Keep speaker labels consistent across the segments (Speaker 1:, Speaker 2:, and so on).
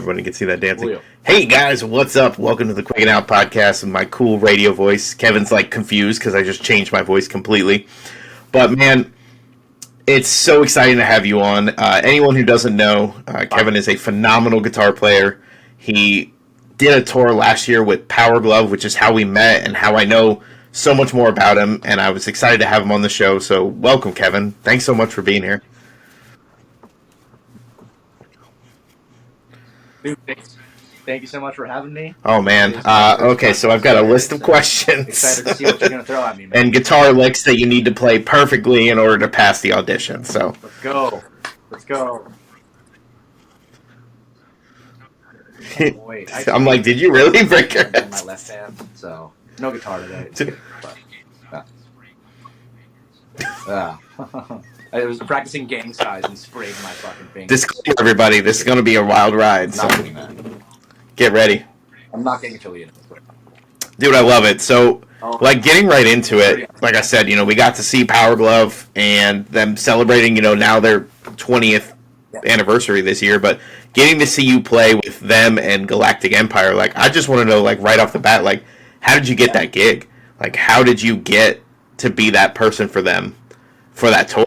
Speaker 1: everybody can see that dancing. Hey guys, what's up? Welcome to the Quiggin Out Podcast with my cool radio voice. Kevin's like confused because I just changed my voice completely. But man, it's so exciting to have you on. Anyone who doesn't know, Kevin is a phenomenal guitar player. He did a tour last year with Powerglove, which is how we met and how I know so much more about him. And I was excited to have him on the show. So welcome, Kevin. Thanks so much for being here.
Speaker 2: Dude, thank you so much for having me.
Speaker 1: Oh, man. Okay, so I've got a list of questions.
Speaker 2: Excited to see what you're going to throw at me, man.
Speaker 1: And guitar licks that you need to play perfectly in order to pass the audition. So
Speaker 2: Let's go. Wait,
Speaker 1: I'm like, did you really break your head?
Speaker 2: My left hand, so no guitar today. I was practicing gang size and sprayed my fucking fingers.
Speaker 1: Disclaimer, everybody, this is going to be a wild ride. So get ready.
Speaker 2: I'm not getting chilly in this.
Speaker 1: Dude, I love it. So, like, getting right into it, like I said, you know, we got to see Powerglove and them celebrating, you know, now their 20th anniversary this year, but getting to see you play with them and Galactic Empire, like, I just want to know, like, right off the bat, like, how did you get that gig? Like, how did you get to be that person for them for that tour?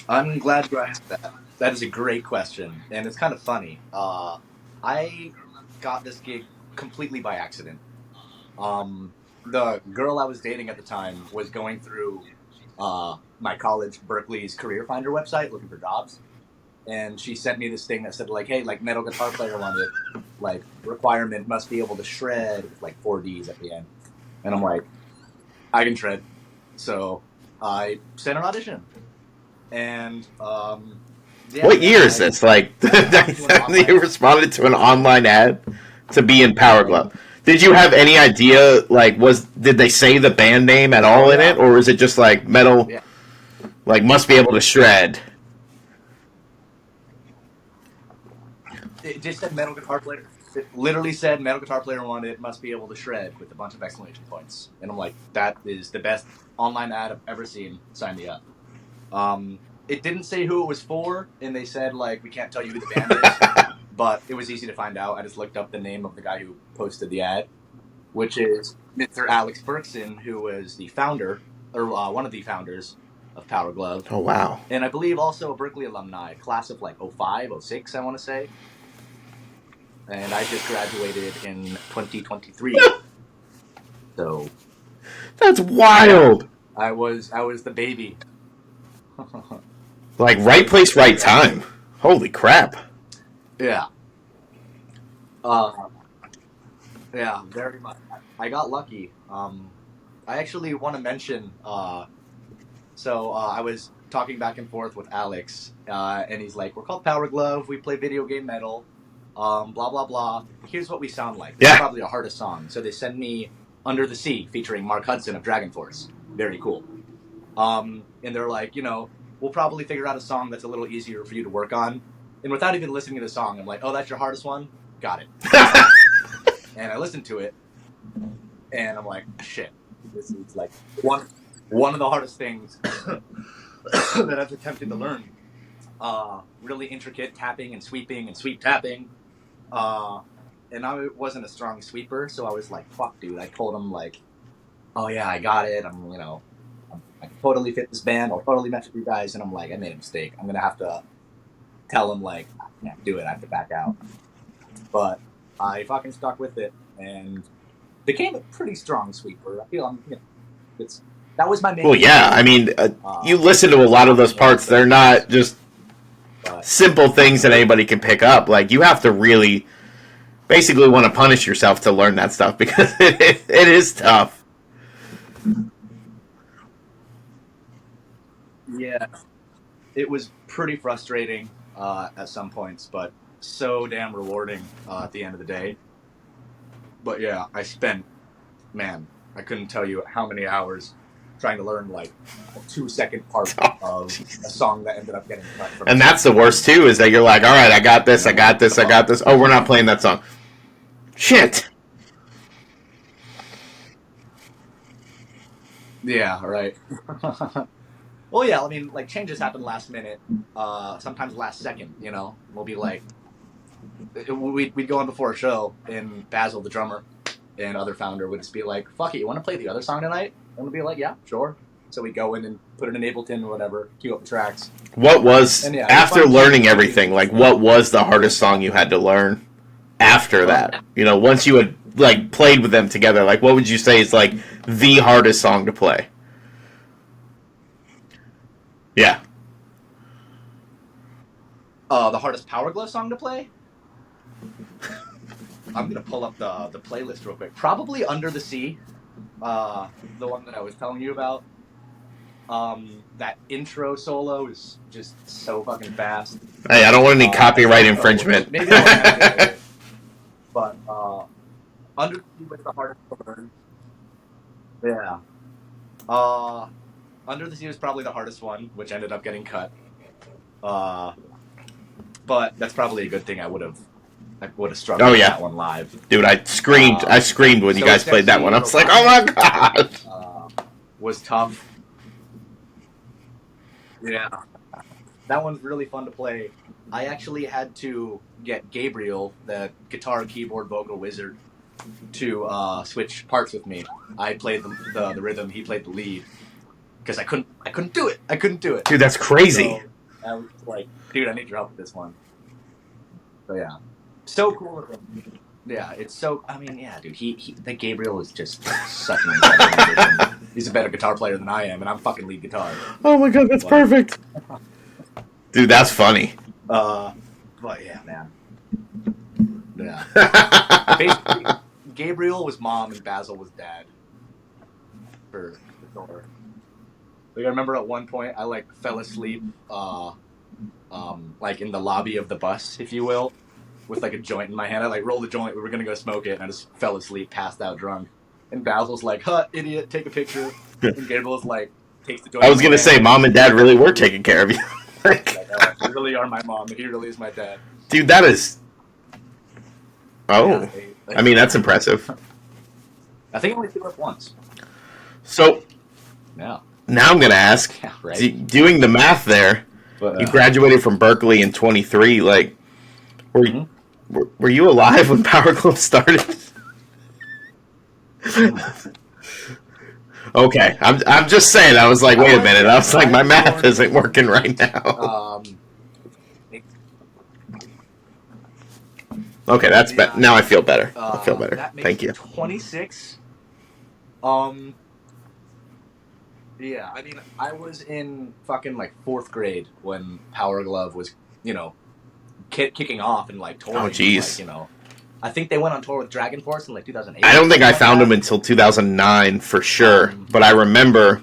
Speaker 2: I'm glad you asked that. That is a great question, and it's kind of funny. I got this gig completely by accident. The girl I was dating at the time was going through my college, Berkeley's Career Finder website, looking for jobs, and she sent me this thing that said, like, hey, like, metal guitar player wanted, like, requirement must be able to shred with, like, 4 Ds at the end. And I'm like, I can shred. So I sent an audition. And
Speaker 1: what year is this? Like, you responded to an online ad to be in Powerglove. Did you have any idea? Like, did they say the band name at all in it, or is it just like metal? Yeah. Like, must be able to shred.
Speaker 2: It just said metal guitar player. It literally said metal guitar player wanted, must be able to shred with a bunch of exclamation points. And I'm like, that is the best online ad I've ever seen. Sign me up. It didn't say who it was for, and they said, like, we can't tell you who the band is, but it was easy to find out. I just looked up the name of the guy who posted the ad, which is Mr. Alex Berkson, who was the founder, or one of the founders of Powerglove.
Speaker 1: Oh, wow.
Speaker 2: And I believe also a Berkeley alumni, class of, like, 05, 06, I want to say. And I just graduated in 2023. So.
Speaker 1: That's wild.
Speaker 2: I was the baby.
Speaker 1: Like, right place, right time. Holy crap.
Speaker 2: Yeah. Yeah, very much. I got lucky. I actually want to mention, so I was talking back and forth with Alex, and he's like, we're called Powerglove, we play video game metal, blah, blah, blah. Here's what we sound like. It's probably our hardest song. So they send me Under the Sea, featuring Mark Hudson of Dragon Force. Very cool. And they're like, you know, we'll probably figure out a song that's a little easier for you to work on. And without even listening to the song, I'm like, oh, that's your hardest one? Got it. And I listened to it, and I'm like, shit. This is like one of the hardest things that I've attempted to learn. Really intricate tapping and sweeping and sweep tapping. And I wasn't a strong sweeper, so I was like, fuck, dude. I told him, like, oh, yeah, I got it. I'm, you know, I can totally fit this band. I'll totally match with you guys. And I'm like, I made a mistake. I'm going to have to tell him, like, I can't do it. I have to back out. But I fucking stuck with it and became a pretty strong sweeper. I feel that was my main.
Speaker 1: Well, yeah. I mean, you listen to a lot of those parts. They're not just simple things that anybody can pick up. Like, you have to really basically want to punish yourself to learn that stuff because it is tough.
Speaker 2: Yeah, it was pretty frustrating at some points, but so damn rewarding at the end of the day. But yeah, I spent, man, I couldn't tell you how many hours trying to learn like a 2-second part of a song that ended up getting cut from.
Speaker 1: And that's the worst too, is that you're like, all right, I got this. Oh, we're not playing that song. Shit.
Speaker 2: Yeah, right. Well, yeah, I mean, like, changes happen last minute, sometimes last second, We'll be like, we'd go on before a show, and Basil, the drummer, and other founder would just be like, fuck it, you want to play the other song tonight? And we'd be like, yeah, sure. So we'd go in and put it in Ableton or whatever, cue up the tracks.
Speaker 1: What was, after learning everything, like, what was the hardest song you had to learn after that? Once you had, like, played with them together, like, what would you say is, like, the hardest song to play? Yeah.
Speaker 2: The hardest Powerglove song to play? I'm going to pull up the playlist real quick. Probably Under the Sea, the one that I was telling you about. That intro solo is just so fucking fast.
Speaker 1: Hey, I don't want any copyright infringement.
Speaker 2: Maybe I won't have it, but Under the Sea was the hardest to learn. Yeah. Under the Sea was probably the hardest one, which ended up getting cut. But that's probably a good thing. I would have struggled with that one live. Dude,
Speaker 1: I screamed when you guys played that one. I was like, oh my god!
Speaker 2: Was tough. Yeah. That one's really fun to play. I actually had to get Gabriel, the guitar, keyboard, vocal wizard, to switch parts with me. I played the rhythm, he played the lead. Because I couldn't do it.
Speaker 1: Dude, that's crazy.
Speaker 2: So I was like, dude, I need your help with this one. So yeah, so cool of him. Yeah, it's so. I mean, yeah, dude. The Gabriel is just such an incredible musician. He's a better guitar player than I am, and I'm fucking lead guitar.
Speaker 1: Oh my god, that's perfect. Dude, that's funny.
Speaker 2: But yeah, man. Yeah. Basically, Gabriel was mom and Basil was dad. For sure. Like, I remember at one point I like fell asleep, like in the lobby of the bus, if you will, with like a joint in my hand. I like rolled a joint. We were gonna go smoke it, and I just fell asleep, passed out drunk. And Basil's like, "Huh, idiot, take a picture." And Gabriel's like, takes the joint.
Speaker 1: I was gonna say, mom and dad really were taking care of you.
Speaker 2: You really are my mom, and he really is my dad.
Speaker 1: Dude, that is. Oh, yeah, I mean, that's impressive.
Speaker 2: I think I only threw up once.
Speaker 1: So.
Speaker 2: Yeah.
Speaker 1: Now I'm going to ask,
Speaker 2: yeah, right.
Speaker 1: Doing the math there, you graduated from Berkeley in 23, like, were you alive when Powerglove started? Okay, I'm just saying, I was like, wait a minute, I was like, my math isn't working right now. Okay, that's better. Now I feel better. I feel better. Thank you.
Speaker 2: 26. Yeah, I mean, I was in fucking, like, 4th grade when Powerglove was, kicking off and, like, touring.
Speaker 1: Oh, jeez.
Speaker 2: Like, I think they went on tour with Dragon Force in, like, 2008.
Speaker 1: I don't think I found them until 2009, for sure. But I remember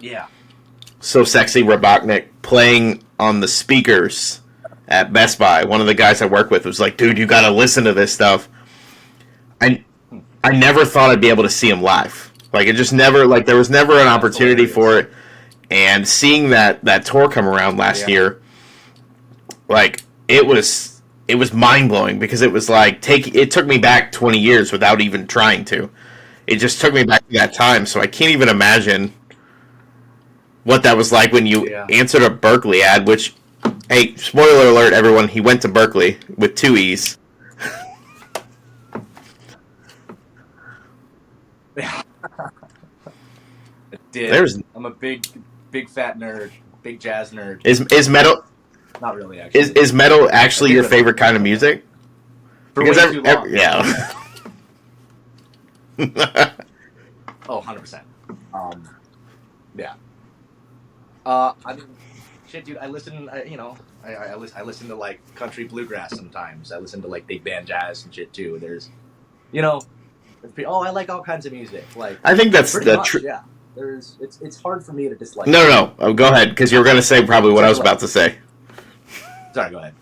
Speaker 1: So Sexy Robotnik playing on the speakers at Best Buy. One of the guys I work with was like, dude, you gotta listen to this stuff. I never thought I'd be able to see him live. Like, it just never, like, there was never an opportunity for it. And seeing that tour come around last year, like, it was mind-blowing because it was like, it took me back 20 years without even trying to. It just took me back to that time, so I can't even imagine what that was like when you answered a Berkeley ad, which, hey, spoiler alert, everyone, he went to Berkeley with 2 E's.
Speaker 2: I'm a big fat nerd, big jazz nerd.
Speaker 1: Is metal?
Speaker 2: Not really, actually.
Speaker 1: Is metal actually your favorite kind of music?
Speaker 2: For way too long.
Speaker 1: Yeah.
Speaker 2: Oh, 100%. Yeah. I mean, shit, dude. I listen. I listen to like country bluegrass sometimes. I listen to like big band jazz and shit too. There's, I like all kinds of music. Like,
Speaker 1: I think that's the truth.
Speaker 2: Yeah. It's hard for me to dislike.
Speaker 1: No. Oh, go ahead, because you were going to say probably what I was about to say.
Speaker 2: Sorry, go ahead.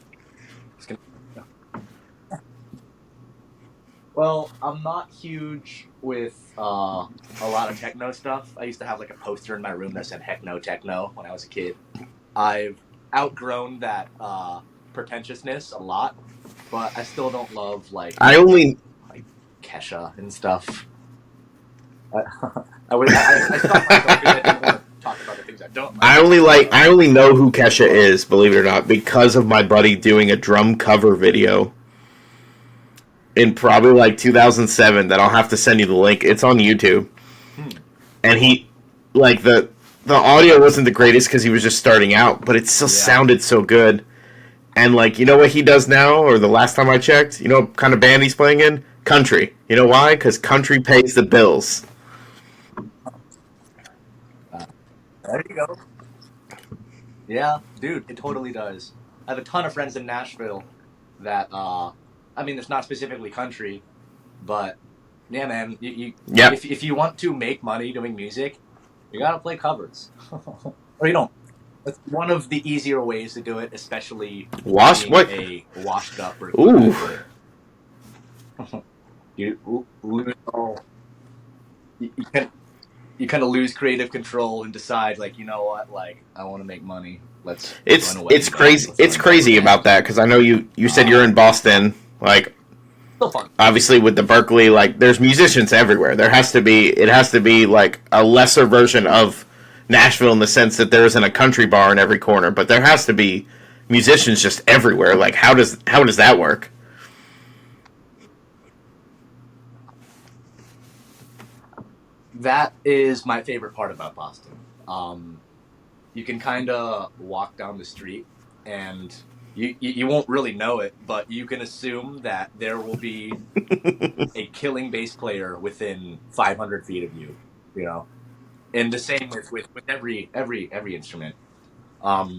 Speaker 2: Well, I'm not huge with a lot of techno stuff. I used to have like a poster in my room that said "Heck No Techno" when I was a kid. I've outgrown that pretentiousness a lot, but I still don't love like Kesha and stuff. I stopped myself because I didn't want to talk about it things I don't like.
Speaker 1: I only know who Kesha is, believe it or not, because of my buddy doing a drum cover video in probably like 2007 that I'll have to send you the link. It's on YouTube. And he, like, the audio wasn't the greatest because he was just starting out, but it still sounded so good. And, like, you know what he does now, or the last time I checked? You know what kind of band he's playing in? Country. You know why? Because country pays the bills.
Speaker 2: There you go. Yeah, dude, it totally does. I have a ton of friends in Nashville that, I mean, it's not specifically country, but yeah, man, if you want to make money doing music, you gotta play covers, or you don't. It's one of the easier ways to do it, especially a washed up or you kind of lose creative control and decide, like, you know what, like, I want to make money. It's
Speaker 1: crazy. It's crazy about that because I know you said you're in Boston, like.
Speaker 2: So fun.
Speaker 1: Obviously, with the Berkeley, like, there's musicians everywhere. It has to be like a lesser version of Nashville in the sense that there isn't a country bar in every corner, but there has to be musicians just everywhere. Like, how does that work?
Speaker 2: That is my favorite part about Boston. You can kind of walk down the street and you won't really know it, but you can assume that there will be a killing bass player within 500 feet of you, you know? And the same with every instrument. But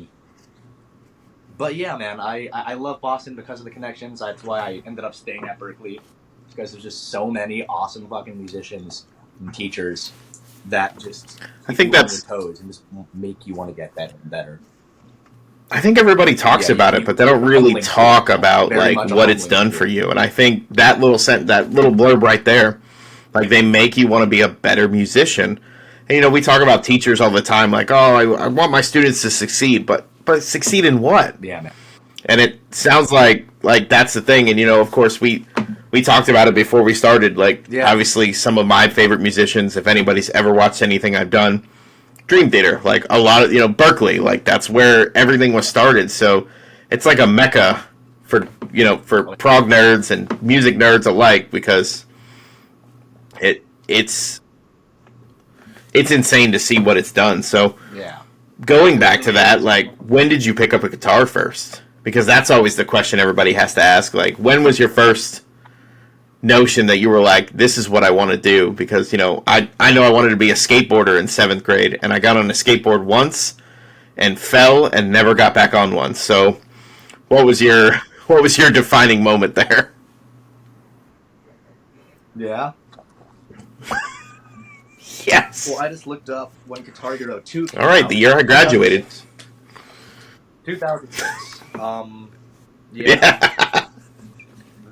Speaker 2: yeah, man, I love Boston because of the connections. That's why I ended up staying at Berkeley, because there's just so many awesome fucking musicians and teachers that just keep you on your toes and just make you want to get better and better.
Speaker 1: I think everybody talks about it, but they don't really talk about, like, what it's done for you. And I think that little blurb right there, like, they make you want to be a better musician. And, you know, we talk about teachers all the time, like, oh, I want my students to succeed, but succeed in what?
Speaker 2: Yeah, man.
Speaker 1: And it sounds like that's the thing. And, you know, of course, we talked about it before we started. Like, obviously, some of my favorite musicians, if anybody's ever watched anything I've done, Dream Theater, like, a lot of, you know, Berkeley, like, that's where everything was started. So it's like a mecca for, you know, for prog nerds and music nerds alike, because it's insane to see what it's done. So going back to that, like, when did you pick up a guitar first? Because that's always the question everybody has to ask. Like, when was your first notion that you were like, this is what I want to do? Because, you know, I know I wanted to be a skateboarder in 7th grade, and I got on a skateboard once and fell and never got back on one. So what was your defining moment there?
Speaker 2: Yeah.
Speaker 1: Yes.
Speaker 2: Well, I just looked up when Guitar Hero 2 came
Speaker 1: All right,
Speaker 2: out.
Speaker 1: the year I graduated.
Speaker 2: 2006.
Speaker 1: Yeah.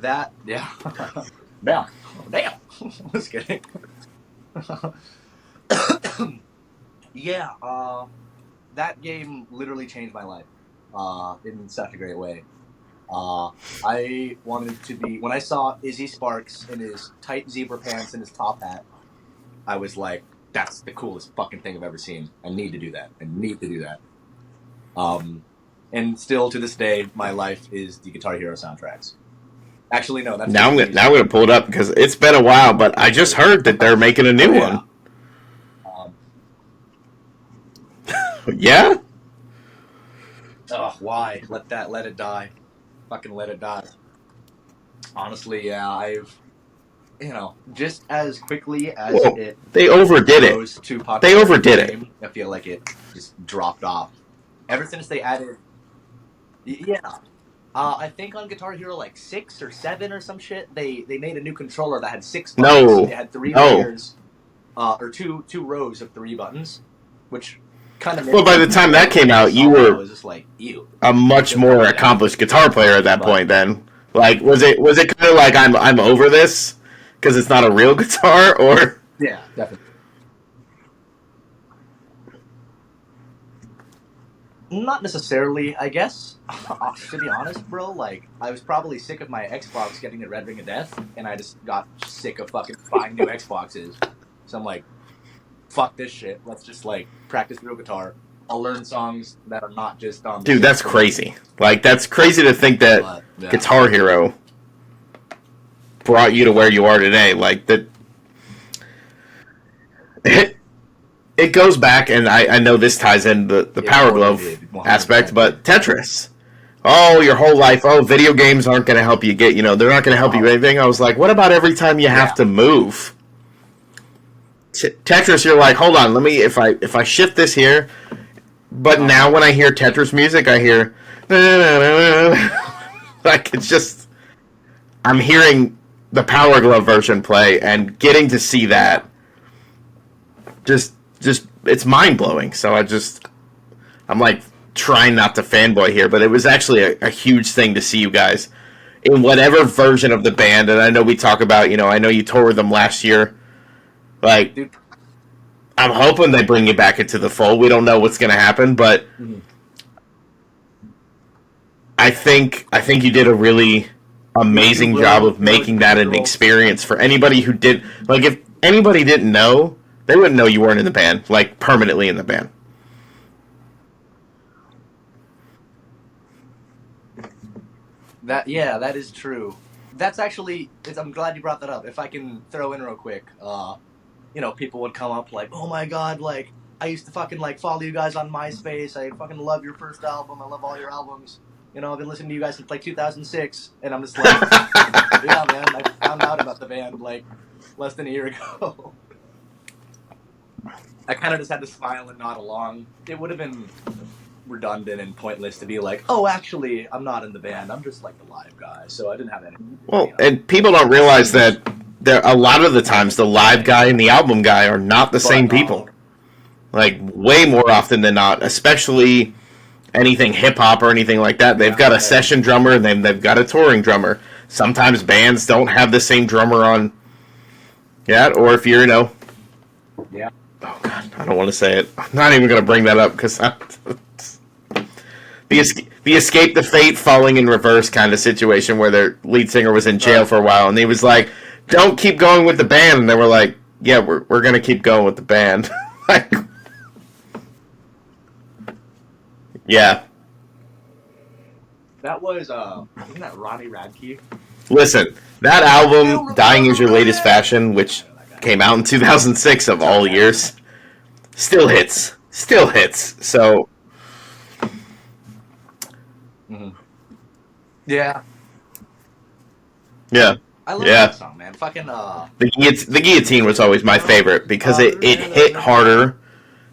Speaker 2: That, yeah. Damn. Just kidding. Yeah, that game literally changed my life in such a great way. I wanted to be, when I saw Izzy Sparks in his tight zebra pants and his top hat, I was like, that's the coolest fucking thing I've ever seen. I need to do that. And still to this day, my life is the Guitar Hero soundtracks. Actually, no. That's
Speaker 1: now I'm gonna pull it up because it's been a while, but I just heard that they're making a new one. Yeah.
Speaker 2: Oh, why? Let it die. Fucking let it die. Honestly, yeah, I've, you know, just as quickly as
Speaker 1: they overdid it. They overdid it.
Speaker 2: I feel like it just dropped off. Ever since they added, yeah. I think on Guitar Hero like 6 or 7 or some shit, they made a new controller that had 6 buttons.
Speaker 1: No.
Speaker 2: It had 3 layers, or two rows of 3 buttons, which kind of.
Speaker 1: Well, by the time that came out, you were
Speaker 2: just like, ew.
Speaker 1: A much more accomplished guitar player at that point. Then, like, was it kind of like I'm over this because it's not a real guitar, or?
Speaker 2: Yeah, definitely. Not necessarily, I guess. To be honest, bro, like, I was probably sick of my Xbox getting a red ring of death, and I just got sick of fucking buying new Xboxes. So I'm like, fuck this shit. Let's just like practice real guitar. I'll learn songs that are not just on.
Speaker 1: Dude, that's crazy. Like, that's crazy to think that Guitar Hero brought you to where you are today. Like, that. It goes back, and I know this ties in the Powerglove aspect, but Tetris. Oh, your whole life. Oh, video games aren't going to help you get, they're not going to help you with anything. I was like, what about every time you have to move? Tetris, you're like, hold on, let me, if I shift this here, but now when I hear Tetris music, I hear, like, it's just, I'm hearing the Powerglove version play, and getting to see that, just it's mind-blowing. So I'm like, trying not to fanboy here, but it was actually a huge thing to see you guys in whatever version of the band. And I know we talk about, I know you toured with them last year. Like, dude, I'm hoping they bring you back into the fold. We don't know what's going to happen, but I think you did a really amazing job of making that an experience for anybody who did. Like, if anybody didn't know, they wouldn't know you weren't in the band, like permanently in the band.
Speaker 2: That is true. That's actually, I'm glad you brought that up. If I can throw in real quick, people would come up like, oh my god, like, I used to fucking, like, follow you guys on MySpace. I fucking love your first album. I love all your albums. I've been listening to you guys since, like, 2006. And I'm just like, yeah, man, I found out about the band, like, less than a year ago. I kind of just had to smile and nod along. It would have been redundant and pointless to be like, oh, actually, I'm not in the band. I'm just like the live guy, so I didn't have any.
Speaker 1: Well, and people don't realize that a lot of the times the live guy and the album guy are not the same people. Like, way more often than not, especially anything hip-hop or anything like that. They've got a session drummer and they've got a touring drummer. Sometimes bands don't have the same drummer on. Yeah, or if you're,
Speaker 2: Yeah.
Speaker 1: Oh, God, I don't want to say it. I'm not even going to bring that up because the Escape the Fate falling in reverse kind of situation where their lead singer was in jail for a while, and he was like, don't keep going with the band. And they were like, yeah, we're going to keep going with the band. Like, yeah.
Speaker 2: That was, isn't that Ronnie Radke?
Speaker 1: Listen, that album, Dying Is Your Latest Fashion, which came out in 2006 of all years, still hits. Still hits. So...
Speaker 2: Yeah.
Speaker 1: Yeah.
Speaker 2: I love that song, man. Fucking,
Speaker 1: The Guillotine was always my favorite because it hit harder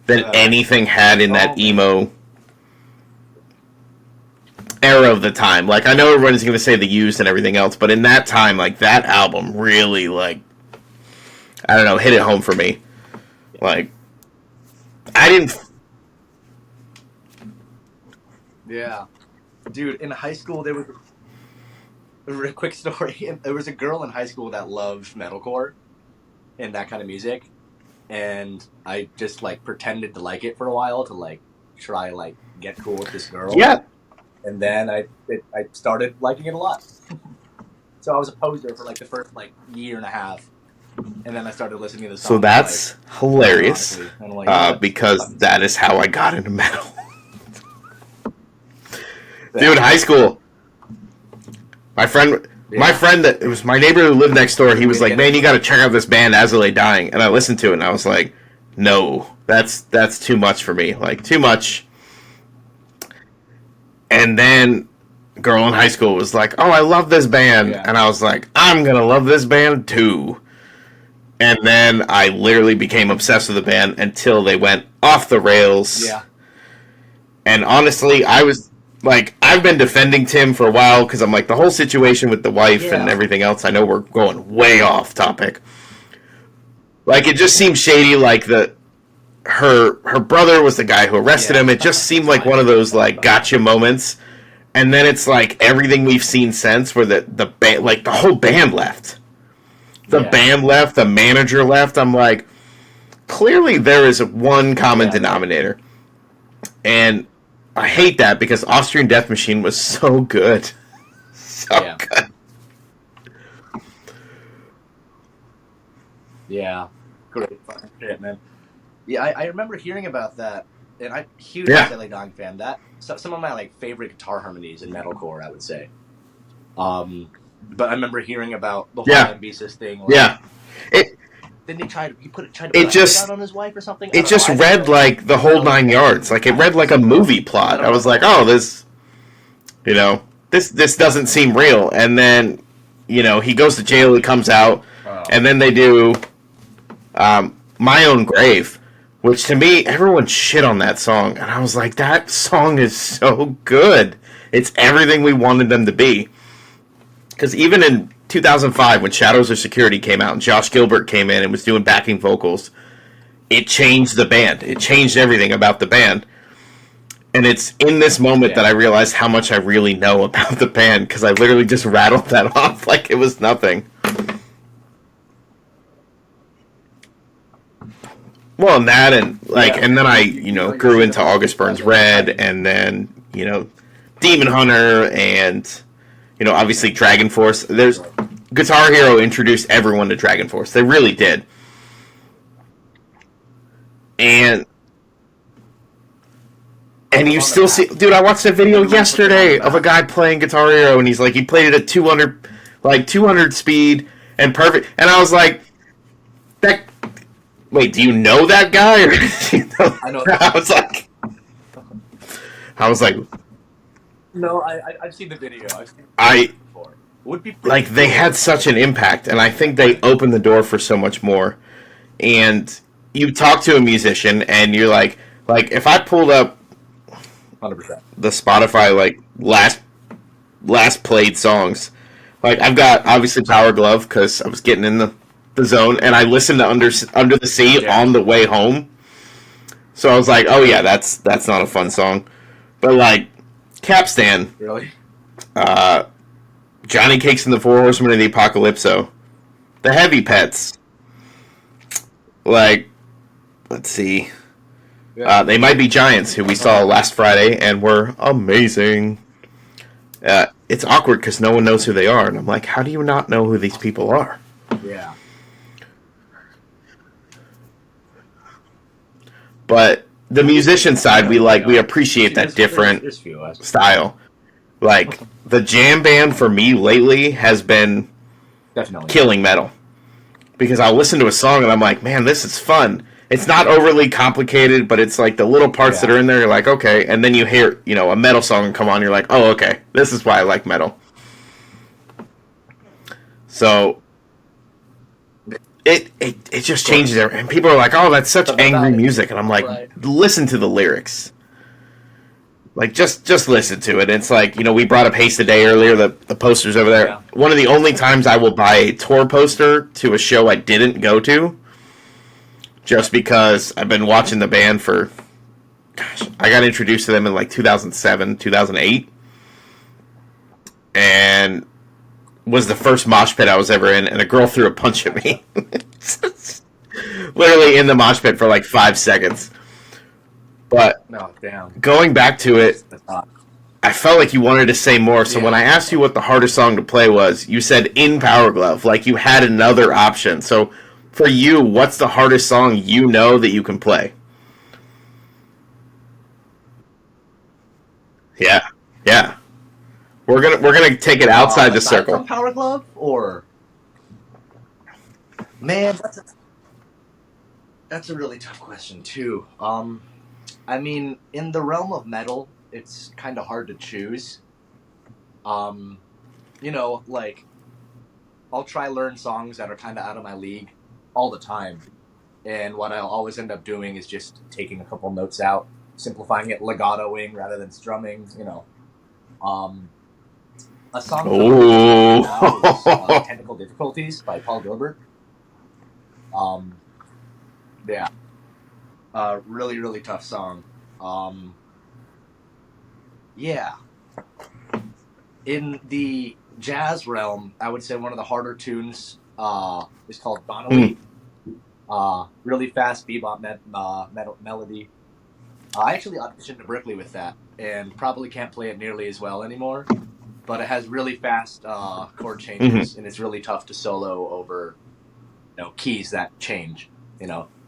Speaker 1: than anything had in that emo era of the time. Like, I know everyone's going to say The Used and everything else, but in that time, like, that album really, like, I don't know, hit it home for me. Like, I didn't...
Speaker 2: Yeah. Dude, in high school, there was a quick story. There was a girl in high school that loved metalcore and that kind of music, and I just, like, pretended to like it for a while to, like, try, like, get cool with this girl.
Speaker 1: Yeah.
Speaker 2: And then I started liking it a lot. So I was a poser for, like, the first, like, year and a half, and then I started listening to the songs.
Speaker 1: So that's
Speaker 2: like,
Speaker 1: hilarious,
Speaker 2: like,
Speaker 1: because that is how I got into metal. Dude, in high school, my friend that it was my neighbor who lived next door, he was like, man, you got to check out this band, As I Lay Dying. And I listened to it, and I was like, no, that's too much for me. Like, too much. And then a girl in high school was like, oh, I love this band. Yeah. And I was like, I'm going to love this band too. And then I literally became obsessed with the band until they went off the rails.
Speaker 2: Yeah.
Speaker 1: And honestly, I was... Like, I've been defending Tim for a while because I'm like, the whole situation with the wife and everything else, I know we're going way off topic. Like, it just seemed shady, like, her brother was the guy who arrested him. It just seemed like one of those, like, gotcha moments. And then it's like everything we've seen since where the band, like, the whole band left. The band left, the manager left. I'm like, clearly there is one common denominator. And... I hate that because Austrian Death Machine was so good. So good.
Speaker 2: Yeah. Great fucking shit, man. Yeah, I remember hearing about that, and I'm a huge
Speaker 1: Yeah,
Speaker 2: Silly Dog fan. Some of my like favorite guitar harmonies in metalcore, I would say. But I remember hearing about the whole
Speaker 1: yeah,
Speaker 2: Lambesis thing. Like,
Speaker 1: yeah. It
Speaker 2: didn't tried to put
Speaker 1: it
Speaker 2: a hit out
Speaker 1: just
Speaker 2: on his wife or something? I
Speaker 1: it
Speaker 2: don't know.
Speaker 1: just
Speaker 2: I didn't
Speaker 1: read
Speaker 2: know
Speaker 1: like the whole
Speaker 2: metal
Speaker 1: nine
Speaker 2: anything
Speaker 1: yards. Like it read
Speaker 2: about
Speaker 1: like
Speaker 2: this,
Speaker 1: a
Speaker 2: so
Speaker 1: movie
Speaker 2: I
Speaker 1: plot.
Speaker 2: don't
Speaker 1: I
Speaker 2: know
Speaker 1: was
Speaker 2: the
Speaker 1: like,
Speaker 2: whole
Speaker 1: oh,
Speaker 2: thing.
Speaker 1: this doesn't seem real. And then he goes to jail. He comes out,
Speaker 2: Oh,
Speaker 1: and then they do My Own Grave, which to me everyone shit on that song, and I was like, that song is so good. It's everything we wanted them to be. Because even in 2005, when Shadows of Security came out and Josh Gilbert came in and was doing backing vocals, it changed the band. It changed everything about the band. And it's in this moment that
Speaker 2: yeah.
Speaker 1: I realized how much I really know about the band because I literally just rattled that off like it was nothing. Well, and that, and like,
Speaker 2: Yeah.
Speaker 1: and then I,
Speaker 2: You know your
Speaker 1: grew
Speaker 2: shit
Speaker 1: into
Speaker 2: about
Speaker 1: August
Speaker 2: this
Speaker 1: Burns
Speaker 2: project.
Speaker 1: Red,
Speaker 2: I
Speaker 1: and then Demon Hunter, and obviously Dragon Force. There's
Speaker 2: right.
Speaker 1: Guitar Hero introduced everyone to Dragon Force. They really did, and
Speaker 2: Put them
Speaker 1: you
Speaker 2: on the
Speaker 1: still see,
Speaker 2: map.
Speaker 1: dude. I watched a video
Speaker 2: Everybody put them on the
Speaker 1: yesterday of a
Speaker 2: map.
Speaker 1: guy playing Guitar Hero, and he's like, he played it at 200 speed and perfect. And I was like, that. Wait, do you know that guy? Or,
Speaker 2: I know.
Speaker 1: I was like, I was like,
Speaker 2: No, I've seen the video. I've seen the
Speaker 1: I
Speaker 2: video before. Would be
Speaker 1: like
Speaker 2: pretty
Speaker 1: they had
Speaker 2: cool.
Speaker 1: such an impact, and I think they opened the door for so much more. And you talk to a musician, and you're like if I pulled up
Speaker 2: 100%.
Speaker 1: the Spotify like last played songs. Like I've got obviously Powerglove because I was getting in the zone, and I listened to Under the Sea
Speaker 2: Yeah.
Speaker 1: on the way home. So I was like, oh yeah, that's not a fun song. But like Capstan,
Speaker 2: Really?
Speaker 1: uh, Johnny Cakes and the Four Horsemen of the Apocalypso, the Heavy Pets. Like, let's see,
Speaker 2: Yeah.
Speaker 1: They Might Be Giants, who we saw last Friday and were amazing. It's awkward because no one knows who they are, and I'm like, how do you not know who these people are?
Speaker 2: Yeah.
Speaker 1: But the musician side,
Speaker 2: Yeah.
Speaker 1: we appreciate that different
Speaker 2: There's few.
Speaker 1: style. Like the jam band for me lately has been
Speaker 2: Definitely.
Speaker 1: killing metal because I'll listen to a song and I'm like, man, this is fun. It's not overly complicated, but it's like the little parts that
Speaker 2: Yeah.
Speaker 1: are in there. You're like, okay, and then you hear a metal song come on. You're like, oh, okay, this is why I like metal. So it just changes everything. And people are like, oh, that's such
Speaker 2: Something
Speaker 1: angry
Speaker 2: about it.
Speaker 1: music, and I'm like,
Speaker 2: Right.
Speaker 1: listen to the lyrics. Like just listen to it. It's like we brought up Haste a Day earlier. The posters over there.
Speaker 2: Yeah.
Speaker 1: One of the only times I will buy a tour poster to a show I didn't go to, just because I've been watching the band for. Gosh, I got introduced to them in like 2007, 2008, and was the first mosh pit I was ever in, and a girl threw a punch at me. Literally in the mosh pit for like 5 seconds. But
Speaker 2: No, damn.
Speaker 1: going back to it,
Speaker 2: That's not.
Speaker 1: I felt like you wanted to say more. So
Speaker 2: Yeah.
Speaker 1: when I asked you what the hardest song to play was, you said In Powerglove, like you had another option. So for you, what's the hardest song that you can play? Yeah, yeah. We're gonna take it outside the
Speaker 2: Aside
Speaker 1: circle.
Speaker 2: from Power Glove, or man, that's a really tough question too. I mean, in the realm of metal, it's kind of hard to choose. Um, like I'll try learn songs that are kind of out of my league all the time, and what I'll always end up doing is just taking a couple notes out, simplifying it, legatoing rather than strumming. Um, a song that I'm now is
Speaker 1: Oh,
Speaker 2: Technical Difficulties by Paul Gilbert. Um, yeah, really, really tough song. Yeah, in the jazz realm, I would say one of the harder tunes is called Donnelly. Really fast bebop melody. I actually auditioned to Berkeley with that, and probably can't play it nearly as well anymore. But it has really fast chord changes, and it's really tough to solo over keys that change.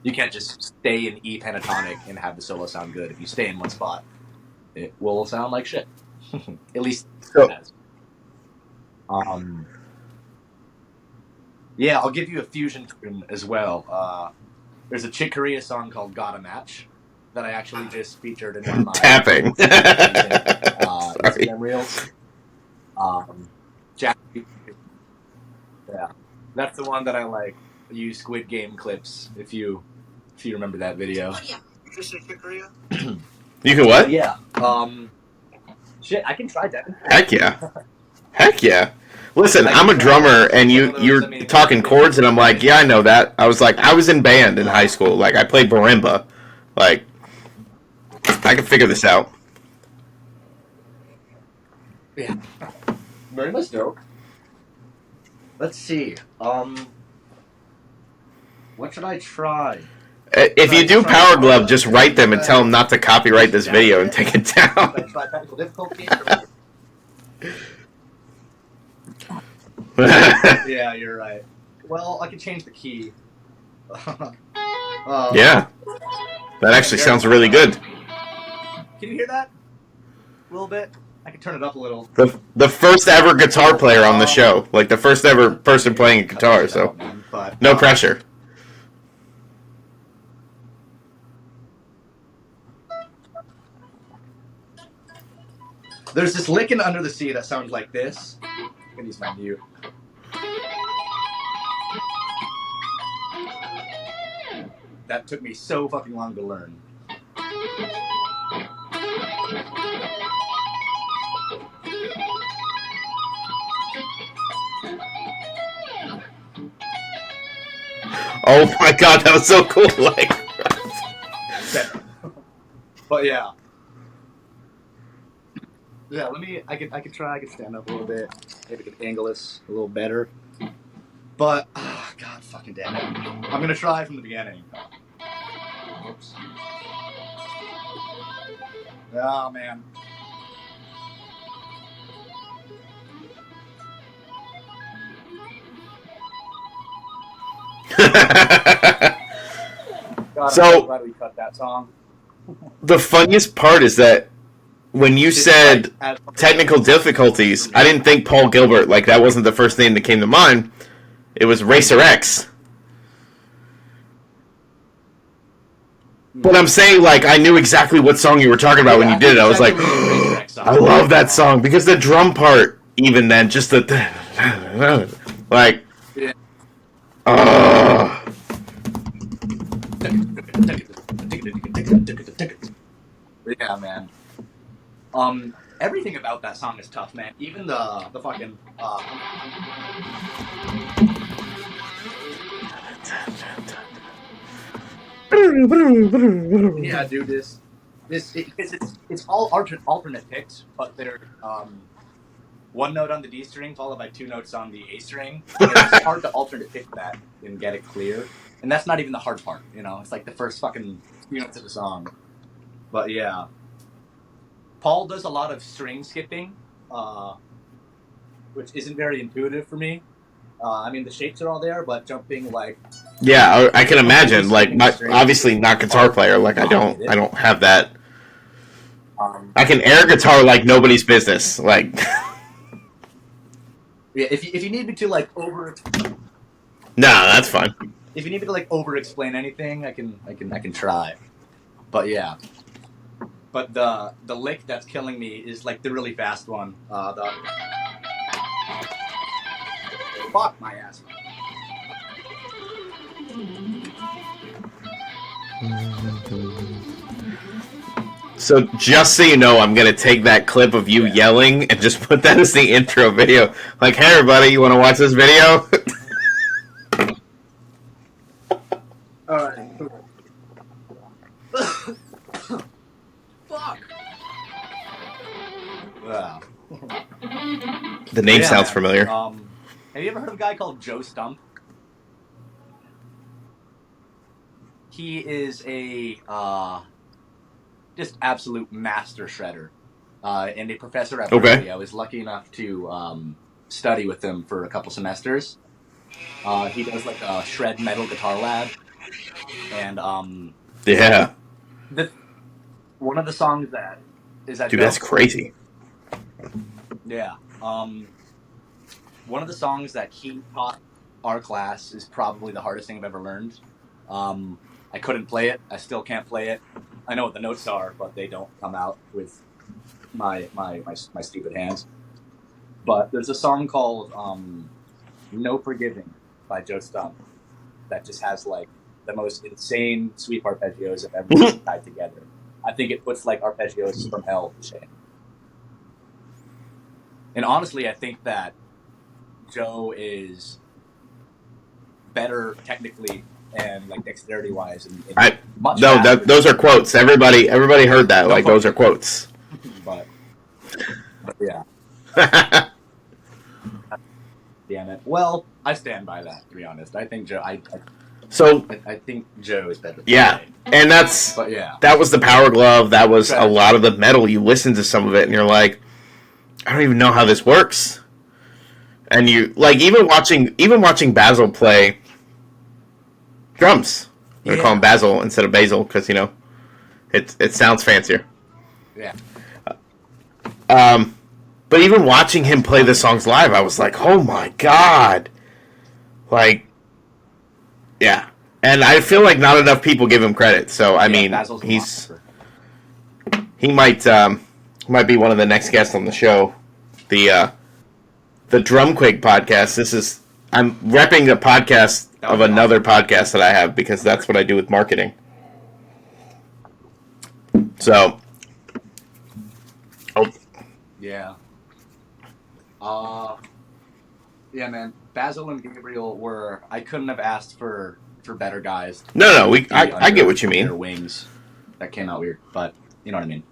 Speaker 2: You can't just stay in E pentatonic and have the solo sound good. If you stay in one spot, it will sound like shit. At least it has. Yeah, I'll give you a fusion tune as well. There's a Chick Corea song called "Got a Match" that I actually just featured in one of my
Speaker 1: tapping
Speaker 2: Instagram reels. Yeah, that's the one that I like. Use Squid Game clips if you remember that video.
Speaker 1: You can what?
Speaker 2: Yeah. Shit, I can try that.
Speaker 1: Heck yeah. Heck yeah. Listen, I'm a drummer, and you're talking chords, and I'm like, yeah, I know that. I was like, I was in band in high school. Like, I played marimba. Like, I can figure this out.
Speaker 2: Yeah. Marimba's dope. Let's see. What should I try?
Speaker 1: If you do Powerglove, just write them and tell them not to copyright this video and take it down.
Speaker 2: Technical difficulty. Yeah, you're right. Well, I could change the key.
Speaker 1: Yeah. That actually sounds really good.
Speaker 2: Can you hear that? A little bit? I can turn it up a little.
Speaker 1: The first ever guitar player on the show. Like, the first ever person playing a guitar, so no pressure.
Speaker 2: There's this licking under the sea that sounds like this. I'm gonna use my mute. That took me so fucking long to learn.
Speaker 1: Oh my god, that was so cool! Like,
Speaker 2: but yeah. Yeah, I can try, I can stand up a little bit. Maybe I can angle this a little better. But, god fucking damn it. I'm gonna try from the beginning. Oops. Oh, man. God,
Speaker 1: so,
Speaker 2: I'm so glad we cut that song.
Speaker 1: The funniest part is that when you said technical difficulties, I didn't think Paul Gilbert. Like, that wasn't the first name that came to mind. It was Racer X. But I'm saying, like, I knew exactly what song you were talking about when you did it. I was like, I love that song. Because the drum part, even then, just the... like...
Speaker 2: Yeah, man. Everything about that song is tough, man. Even the fucking yeah, dude. It's all alternate picks, but they're one note on the D string followed by two notes on the A string. It's hard to alternate pick that and get it clear, and that's not even the hard part. You know, it's like the first fucking few notes of the song. But yeah. Paul does a lot of string skipping, which isn't very intuitive for me. I mean, the shapes are all there, but jumping like...
Speaker 1: Yeah, I can imagine. Like, obviously not guitar player. Like, I don't have that. I can air guitar like nobody's business. Like...
Speaker 2: Yeah, if you need me to, like, over...
Speaker 1: No, that's fine.
Speaker 2: If you need me to, like, over-explain anything, I can try. But yeah. But the lick that's killing me is like the really fast one. Fuck my ass.
Speaker 1: So just so you know, I'm gonna take that clip of you yelling and just put that as the intro video. Like, hey everybody, you want to watch this video?
Speaker 2: All right. Fuck. Wow.
Speaker 1: The name sounds familiar.
Speaker 2: Have you ever heard of a guy called Joe Stump? He is a just absolute master shredder and a professor at Berkeley. I was lucky enough to study with him for a couple semesters. He does like a shred metal guitar lab, And
Speaker 1: Yeah.
Speaker 2: one of the songs that is that
Speaker 1: Dude,
Speaker 2: Joe?
Speaker 1: that's crazy.
Speaker 2: Yeah. One of the songs that he taught our class is probably the hardest thing I've ever learned. I couldn't play it. I still can't play it. I know what the notes are, but they don't come out with my stupid hands. But there's a song called "No Forgiving" by Joe Stump that just has like the most insane sweep arpeggios I've ever seen tied together. I think it puts like arpeggios from hell to shame. And honestly, I think that Joe is better technically and like dexterity wise, and much.
Speaker 1: No, those are quotes. Everybody heard that. Like those are quotes.
Speaker 2: but yeah. Damn it. Well, I stand by that. To be honest, I think Joe. I think Joe is better.
Speaker 1: Yeah, and
Speaker 2: but yeah,
Speaker 1: that was the Powerglove. That was a lot of the metal. You listen to some of it, and you're like, I don't even know how this works. And you like even watching Basil play drums. We're gonna call him Basil instead of Basil because it sounds fancier.
Speaker 2: Yeah.
Speaker 1: But even watching him play the songs live, I was like, oh my god. Like, yeah. And I feel like not enough people give him credit. So I mean, he might be one of the next guests on the show. The Drumquig podcast. I'm repping a podcast of another podcast that I have because that's what I do with marketing. So,
Speaker 2: yeah. Yeah, man. Basil and Gabriel I couldn't have asked for better guys.
Speaker 1: No. I get what you mean.
Speaker 2: Their wings. That came out weird, but you know what I mean.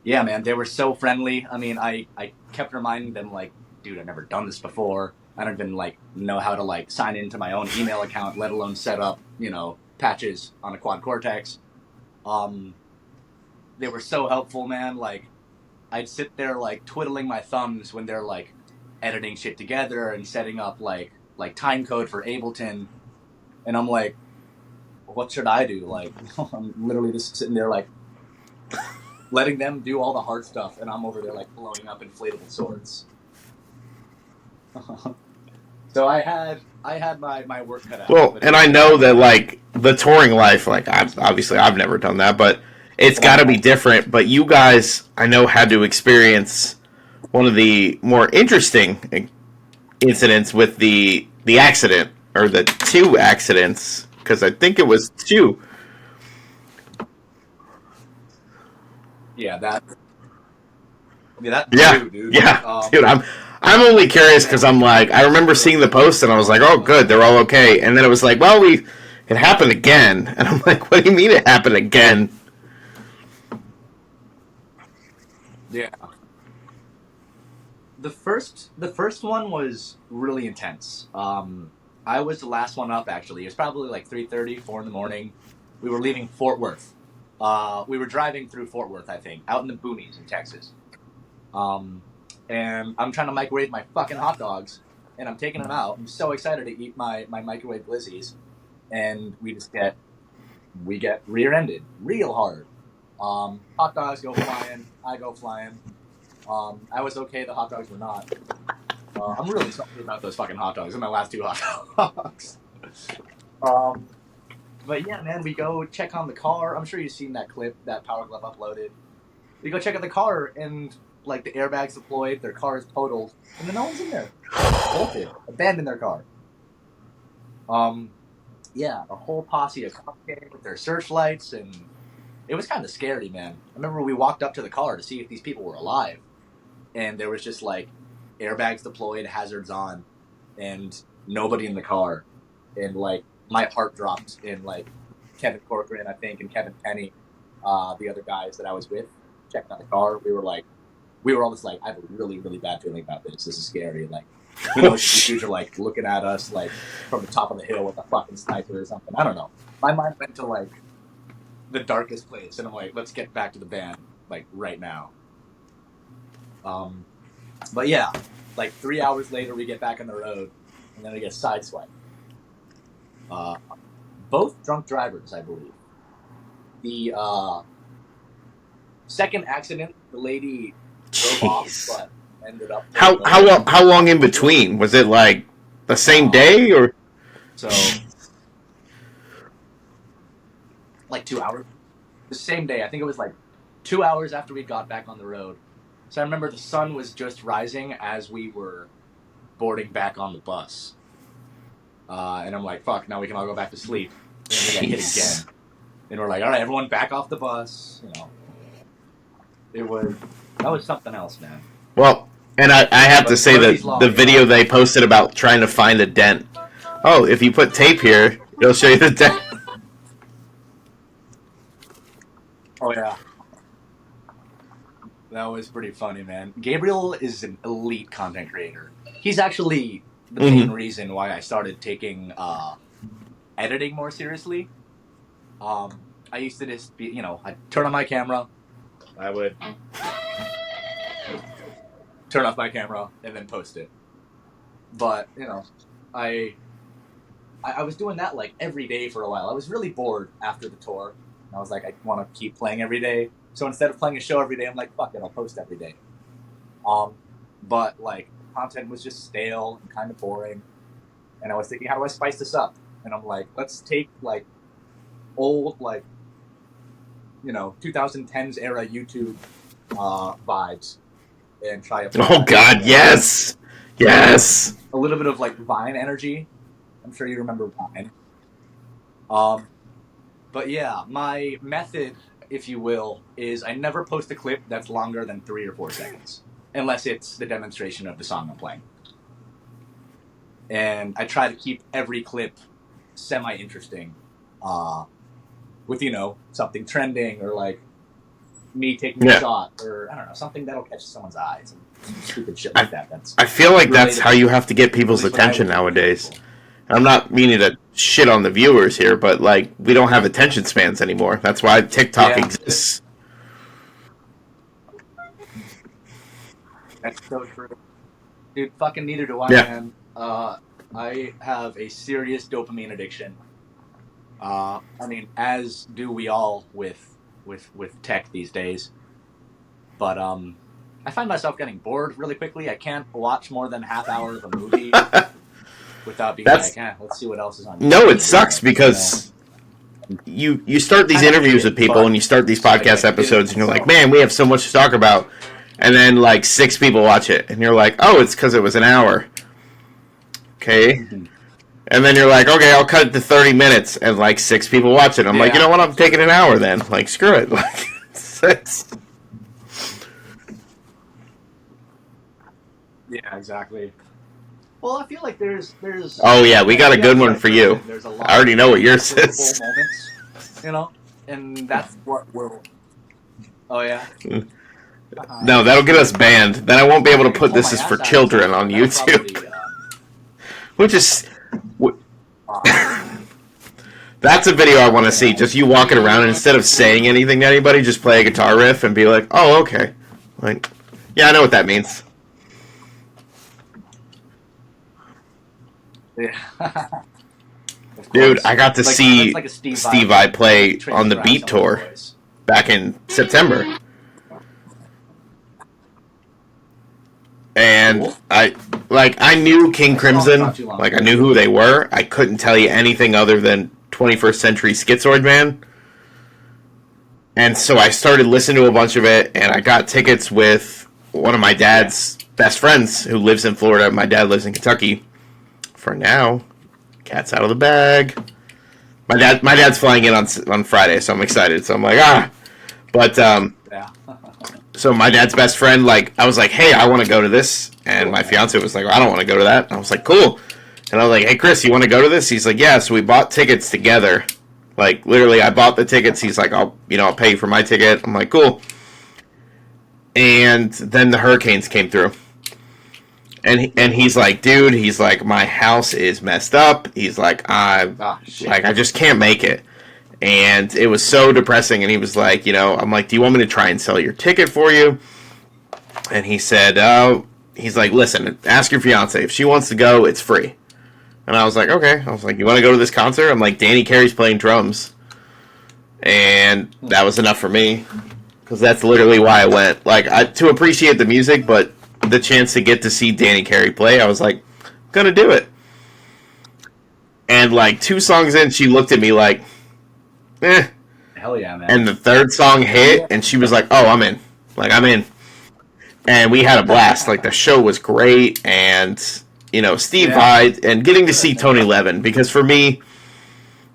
Speaker 2: Yeah, man, they were so friendly. I mean, I kept reminding them, like, dude, I've never done this before. I don't even, like, know how to, like, sign into my own email account, let alone set up, patches on a quad cortex. They were so helpful, man. Like, I'd sit there, like, twiddling my thumbs when they're, like, editing shit together and setting up, like time code for Ableton. And I'm like, what should I do? Like, I'm literally just sitting there, like, letting them do all the hard stuff, and I'm over there like blowing up inflatable swords. So I had my work cut out.
Speaker 1: Well, and I know that like the touring life, like I've never done that, but it's got to be different. But you guys, I know, had to experience one of the more interesting incidents with the accident or the two accidents, because I think it was two.
Speaker 2: Yeah,
Speaker 1: too, dude. Yeah, dude. I'm only curious because I'm like, I remember seeing the post and I was like, oh, good, they're all okay. And then it was like, well, it happened again. And I'm like, what do you mean it happened again?
Speaker 2: Yeah. The first one was really intense. I was the last one up, actually. It was probably like 3:30, 4 in the morning. We were leaving Fort Worth. We were driving through Fort Worth, I think, out in the boonies in Texas. And I'm trying to microwave my fucking hot dogs, and I'm taking them out. I'm so excited to eat my microwave glizzies, and we get rear-ended real hard. Hot dogs go flying, I go flying. I was okay, the hot dogs were not. I'm really salty about those fucking hot dogs. They're my last two hot dogs. But yeah, man, we go check on the car. I'm sure you've seen that clip that Powerglove uploaded. We go check out the car, and like the airbags deployed, their car is totaled, and then no one's in there. Bolted, abandoned their car. Yeah, a whole posse of cops came with their searchlights, and it was kind of scary, man. I remember we walked up to the car to see if these people were alive, and there was just like airbags deployed, hazards on, and nobody in the car, and like my heart dropped. And like Kevin Corcoran, I think, and Kevin Penny, the other guys that I was with, checking out the car, we were all just like, I have a really, really bad feeling about this. This is scary. Like, these dudes are like looking at us like from the top of the hill with a fucking sniper or something. I don't know. My mind went to like the darkest place, and I'm like, let's get back to the band like right now. But yeah, like 3 hours later, we get back on the road, and then we get sideswiped. Uh, both drunk drivers, I believe. The second accident, the lady drove off,
Speaker 1: Jeez.
Speaker 2: but ended up.
Speaker 1: How long in between? Was it like the same day or?
Speaker 2: So, like 2 hours. The same day. I think it was like 2 hours after we got back on the road. So I remember the sun was just rising as we were boarding back on the bus. And I'm like, fuck, now we can all go back to sleep. And we got hit again. And we're like, all right, everyone back off the bus. That was something else, man.
Speaker 1: Well, and I have to say that the video they posted about trying to find a dent. Oh, if you put tape here, it'll show you the dent.
Speaker 2: Oh, yeah. That was pretty funny, man. Gabriel is an elite content creator. He's actually the main reason why I started taking editing more seriously. I used to just be, I'd turn on my camera, I would turn off my camera and then post it. But, I was doing that like every day for a while. I was really bored after the tour. I was like, I want to keep playing every day. So instead of playing a show every day, I'm like, fuck it, I'll post every day. But like content was just stale and kind of boring. And I was thinking, how do I spice this up? And I'm like, let's take like old, like, 2010s era YouTube vibes and try it.
Speaker 1: Oh God, yes. Yes.
Speaker 2: A little bit of like Vine energy. I'm sure you remember Vine. But yeah, my method, if you will, is I never post a clip that's longer than 3 or 4 seconds, unless it's the demonstration of the song I'm playing. And I try to keep every clip semi-interesting, with, something trending or like me taking a shot or, I don't know, something that'll catch someone's eyes and stupid shit like that.
Speaker 1: I feel like that's how you have to get people's attention nowadays. I'm not meaning to shit on the viewers here, but like we don't have attention spans anymore. That's why TikTok exists.
Speaker 2: That's so true. Dude, fucking neither do I, man. I have a serious dopamine addiction. I mean, as do we all with tech these days. But I find myself getting bored really quickly. I can't watch more than half hour of a movie without being let's see what else is on.
Speaker 1: No, it sucks because you start these interviews with people and you start these podcast episodes and you're like, man, we have so much to talk about. And then like 6 people watch it and you're like, oh, it's because it was an hour. Okay. Mm-hmm. And then you're like, okay, I'll cut it to 30 minutes and like 6 people watch it. I'm like, you know what? I'm taking an hour then. Like, screw it. Like,
Speaker 2: yeah, exactly. Well, I feel like there's.
Speaker 1: Oh yeah, we got a good one for you. I already know what yours is.
Speaker 2: Moments, and that's what we're. Oh yeah.
Speaker 1: No, that'll get us banned. Then I won't be able to put "This is for children" on YouTube. Which is. That's a video I want to see. Just you walking around and instead of saying anything to anybody, just play a guitar riff and be like, "Oh, okay." Like, yeah, I know what that means.
Speaker 2: Yeah.
Speaker 1: Dude, I got to see like Steve Vai play on the Beat Tour back in September. And I knew King Crimson, like I knew who they were. I couldn't tell you anything other than 21st Century Schizoid Man. And so I started listening to a bunch of it, and I got tickets with one of my dad's best friends who lives in Florida. My dad lives in Kentucky. For now, cat's out of the bag. My dad's flying in on Friday, so I'm excited. So I'm like, But so my dad's best friend, like, I was like, hey, I want to go to this, and my fiance was like, I don't want to go to that. And I was like, cool. And I was like, hey, Chris, you want to go to this? He's like, yeah. So we bought tickets together. Like, literally, I bought the tickets. He's like, I'll pay you for my ticket. I'm like, cool. And then the hurricanes came through. And he's like, dude, he's like, my house is messed up. He's like, I just can't make it. And it was so depressing. And he was like, I'm like, do you want me to try and sell your ticket for you? And he said, he's like, listen, ask your fiance. If she wants to go, it's free. And I was like, okay. I was like, you want to go to this concert? I'm like, Danny Carey's playing drums. And that was enough for me. Because that's literally why I went. Like, to appreciate the music, but the chance to get to see Danny Carey play, I was like, gonna do it. And like 2 songs in, she looked at me like, eh.
Speaker 2: Hell yeah, man.
Speaker 1: And the 3rd song hit, and she was like, oh, I'm in. Like, I'm in. And we had a blast. Like, the show was great, and, you know, Steve Vai, and getting to see Tony Levin, because for me,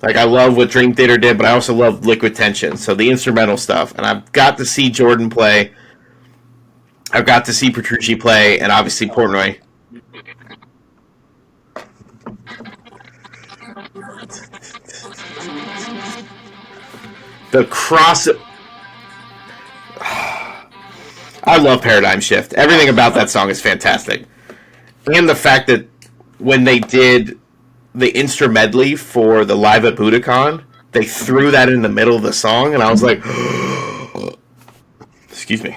Speaker 1: like, I love what Dream Theater did, but I also love Liquid Tension, so the instrumental stuff. And I've got to see Jordan play. I've got to see Petrucci play, and obviously Portnoy. The cross... I love Paradigm Shift. Everything about that song is fantastic. And the fact that when they did the instrumentally for the Live at Budokan, they threw that in the middle of the song, and I was like... Excuse me.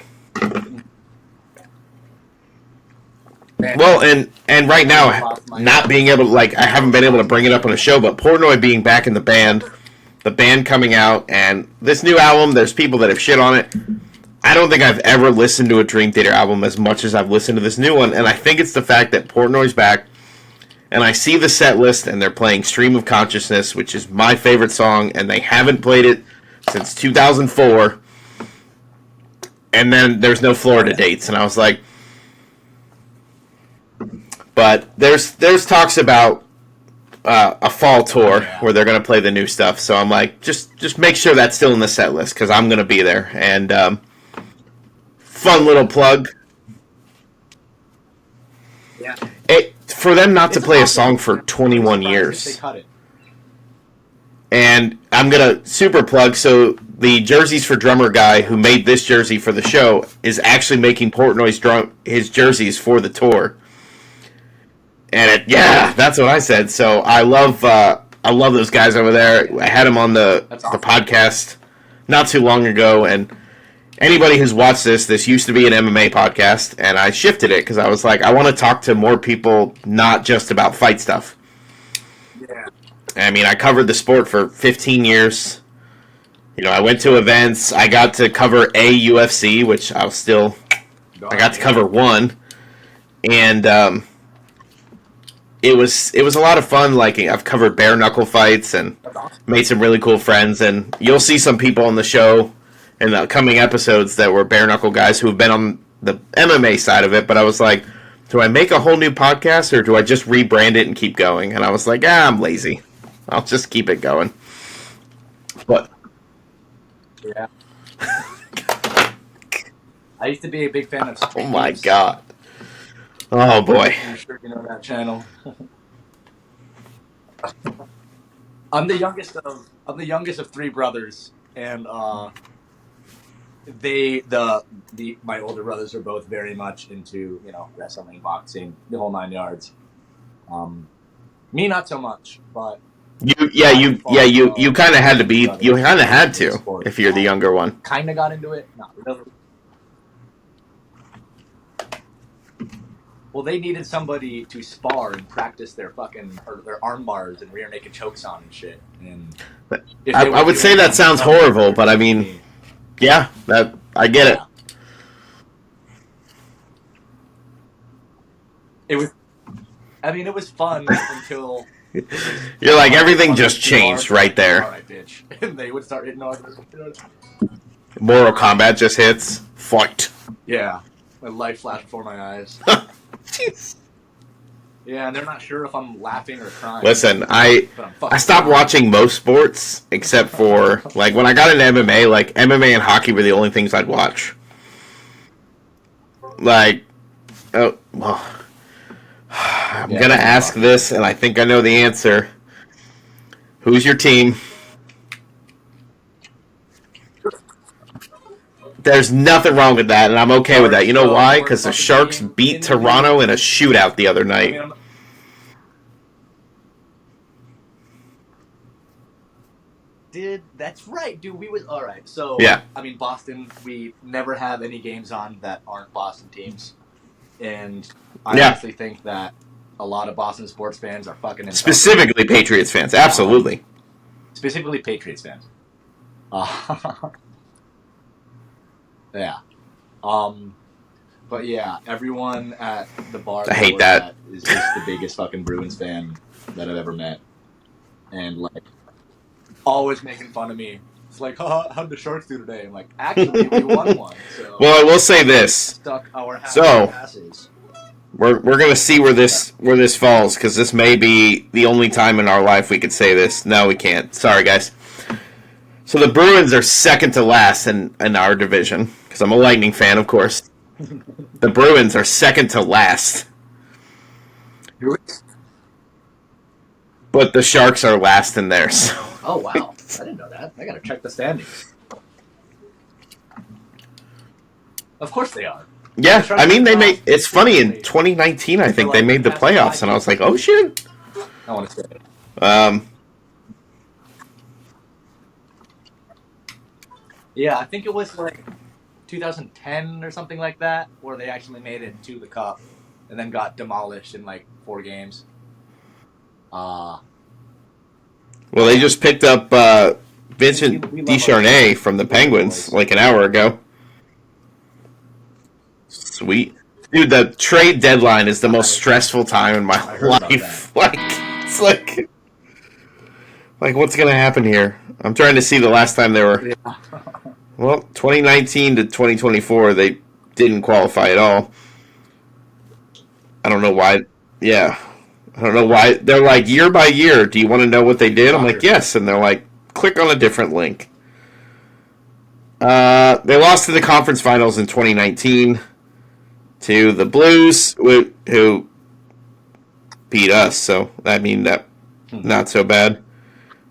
Speaker 1: Well, and right now, not being able to, like, I haven't been able to bring it up on a show, but Portnoy being back in the band coming out, and this new album, there's people that have shit on it. I don't think I've ever listened to a Dream Theater album as much as I've listened to this new one, and I think it's the fact that Portnoy's back, and I see the set list, and they're playing Stream of Consciousness, which is my favorite song, and they haven't played it since 2004, and then there's no Florida dates, and I was like... But there's talks about a fall tour where they're going to play the new stuff, so I'm like, just make sure that's still in the set list, because I'm going to be there, and... Fun little plug.
Speaker 2: Yeah.
Speaker 1: For them not to play a song for 21 years. And I'm going to super plug, so the Jerseys for Drummer guy who made this jersey for the show is actually making Portnoy's his jerseys for the tour. And that's what I said. So I love those guys over there. I had them on the podcast not too long ago, and anybody who's watched this used to be an MMA podcast, and I shifted it because I was like, I want to talk to more people, not just about fight stuff. Yeah. I mean, I covered the sport for 15 years. You know, I went to events. I got to cover a UFC, which I got to cover one, and it was a lot of fun. Like, I've covered bare knuckle fights and made some really cool friends, and you'll see some people on the show in the coming episodes that were bare knuckle guys who have been on the MMA side of it, but I was like, do I make a whole new podcast or do I just rebrand it and keep going? And I was like, I'm lazy. I'll just keep it going. But
Speaker 2: yeah. I used to be a big fan of
Speaker 1: Oh my god. Oh boy.
Speaker 2: I'm sure you know that channel. I'm the youngest of 3 brothers, and my older brothers are both very much into, you know, wrestling, boxing, the whole 9 yards. Me not so much, but
Speaker 1: you kind of had to be, you kind of had to if you're the younger one.
Speaker 2: Kind of got into it, not really. Well, they needed somebody to spar and practice their arm bars and rear naked chokes on and shit. And
Speaker 1: I would say that sounds horrible, but I mean, yeah, that I get it.
Speaker 2: It was fun until
Speaker 1: you're like, everything just changed right there.
Speaker 2: All right, bitch. And they would start hitting others.
Speaker 1: Mortal Kombat just hits. Fight.
Speaker 2: Yeah, my life flashed before my eyes.
Speaker 1: Jeez.
Speaker 2: Yeah, and they're not sure if I'm laughing or crying.
Speaker 1: Listen, I stopped watching most sports except for, like, when I got into MMA, like, MMA and hockey were the only things I'd watch. Like, oh, well, I'm going to ask this, and I think I know the answer. Who's your team? There's nothing wrong with that, and I'm okay with that. You know why? Because the Sharks beat Toronto in a shootout the other night.
Speaker 2: That's right, dude. We was all right. So
Speaker 1: yeah.
Speaker 2: I mean, Boston. We never have any games on that aren't Boston teams, and I honestly think that a lot of Boston sports fans are fucking insulted.
Speaker 1: Specifically Patriots fans, absolutely.
Speaker 2: Specifically Patriots fans. Yeah. But yeah, everyone at the bar
Speaker 1: I hate that.
Speaker 2: Is just the biggest fucking Bruins fan that I've ever met. And like always making fun of me. It's like, how'd the Sharks do today? I'm like, actually we won one. So
Speaker 1: Well, I will say this.
Speaker 2: Stuck our passes.
Speaker 1: We're gonna see where this falls, because this may be the only time in our life we could say this. No, we can't. Sorry, guys. So the Bruins are second to last in our division, because I'm a Lightning fan, of course. The Bruins are second to last, but the Sharks are last in theirs.
Speaker 2: Oh wow, I didn't know that. I gotta check the standings. Of course they are.
Speaker 1: Yeah, I mean, they made. It's funny, in 2019, I think they made the playoffs, and I was like, oh shit.
Speaker 2: I want to say it. Yeah, I think it was like 2010 or something like that, where they actually made it to the Cup, and then got demolished in like 4 games.
Speaker 1: Well, they just picked up Vincent Descharnay from the Penguins like an hour ago. Sweet. Dude, the trade deadline is the most stressful time in my life. Like, it's like, what's going to happen here? I'm trying to see the last time they were.
Speaker 2: Yeah.
Speaker 1: Well, 2019 to 2024, they didn't qualify at all. I don't know why. Yeah. I don't know why. They're like, year by year, do you want to know what they did? I'm like, yes. And they're like, click on a different link. They lost to the conference finals in 2019 to the Blues, who beat us. So, I mean, that not so bad.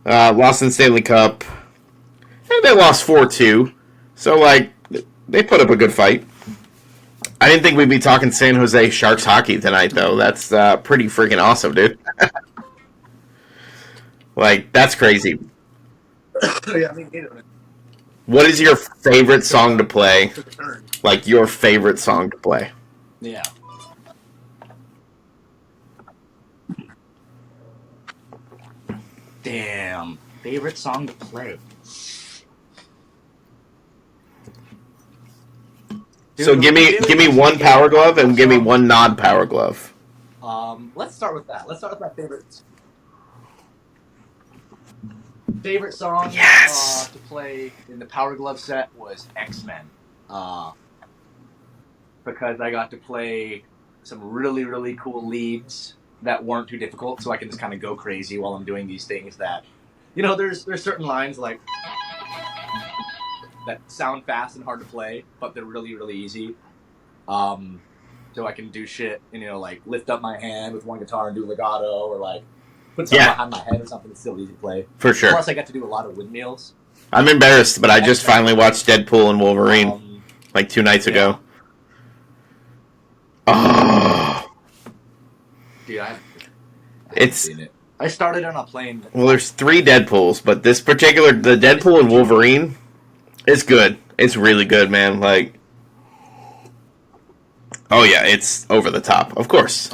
Speaker 1: Lost in the Stanley Cup. And they lost 4-2. So, like, they put up a good fight. I didn't think we'd be talking San Jose Sharks hockey tonight, though. That's pretty freaking awesome, dude. Like, that's crazy.
Speaker 2: Yeah, I mean,
Speaker 1: what is your favorite song to play? Like, your favorite song to play?
Speaker 2: Yeah. Damn. Favorite song to play? Dude,
Speaker 1: so give me one Powerglove and give me one non-Powerglove.
Speaker 2: Let's start with that. Let's start with my favorites. Favorite song to play in the Powerglove set was X-Men. Because I got to play some really, really cool leads that weren't too difficult, so I can just kind of go crazy while I'm doing these things that, you know, there's certain lines like that sound fast and hard to play, but they're really, really easy. So I can do shit, and, you know, like lift up my hand with one guitar and do legato, or like put something behind my head or something that's still easy to play.
Speaker 1: For sure.
Speaker 2: Plus, I got to do a lot of windmills.
Speaker 1: I'm embarrassed, but I just finally watched Deadpool and Wolverine like 2 nights ago. Oh.
Speaker 2: Dude, I haven't seen it. I started on a plane.
Speaker 1: Well, there's 3 Deadpools, but this particular, the Deadpool and Wolverine, is good. It's really good, man. Like, oh yeah, it's over the top, of course.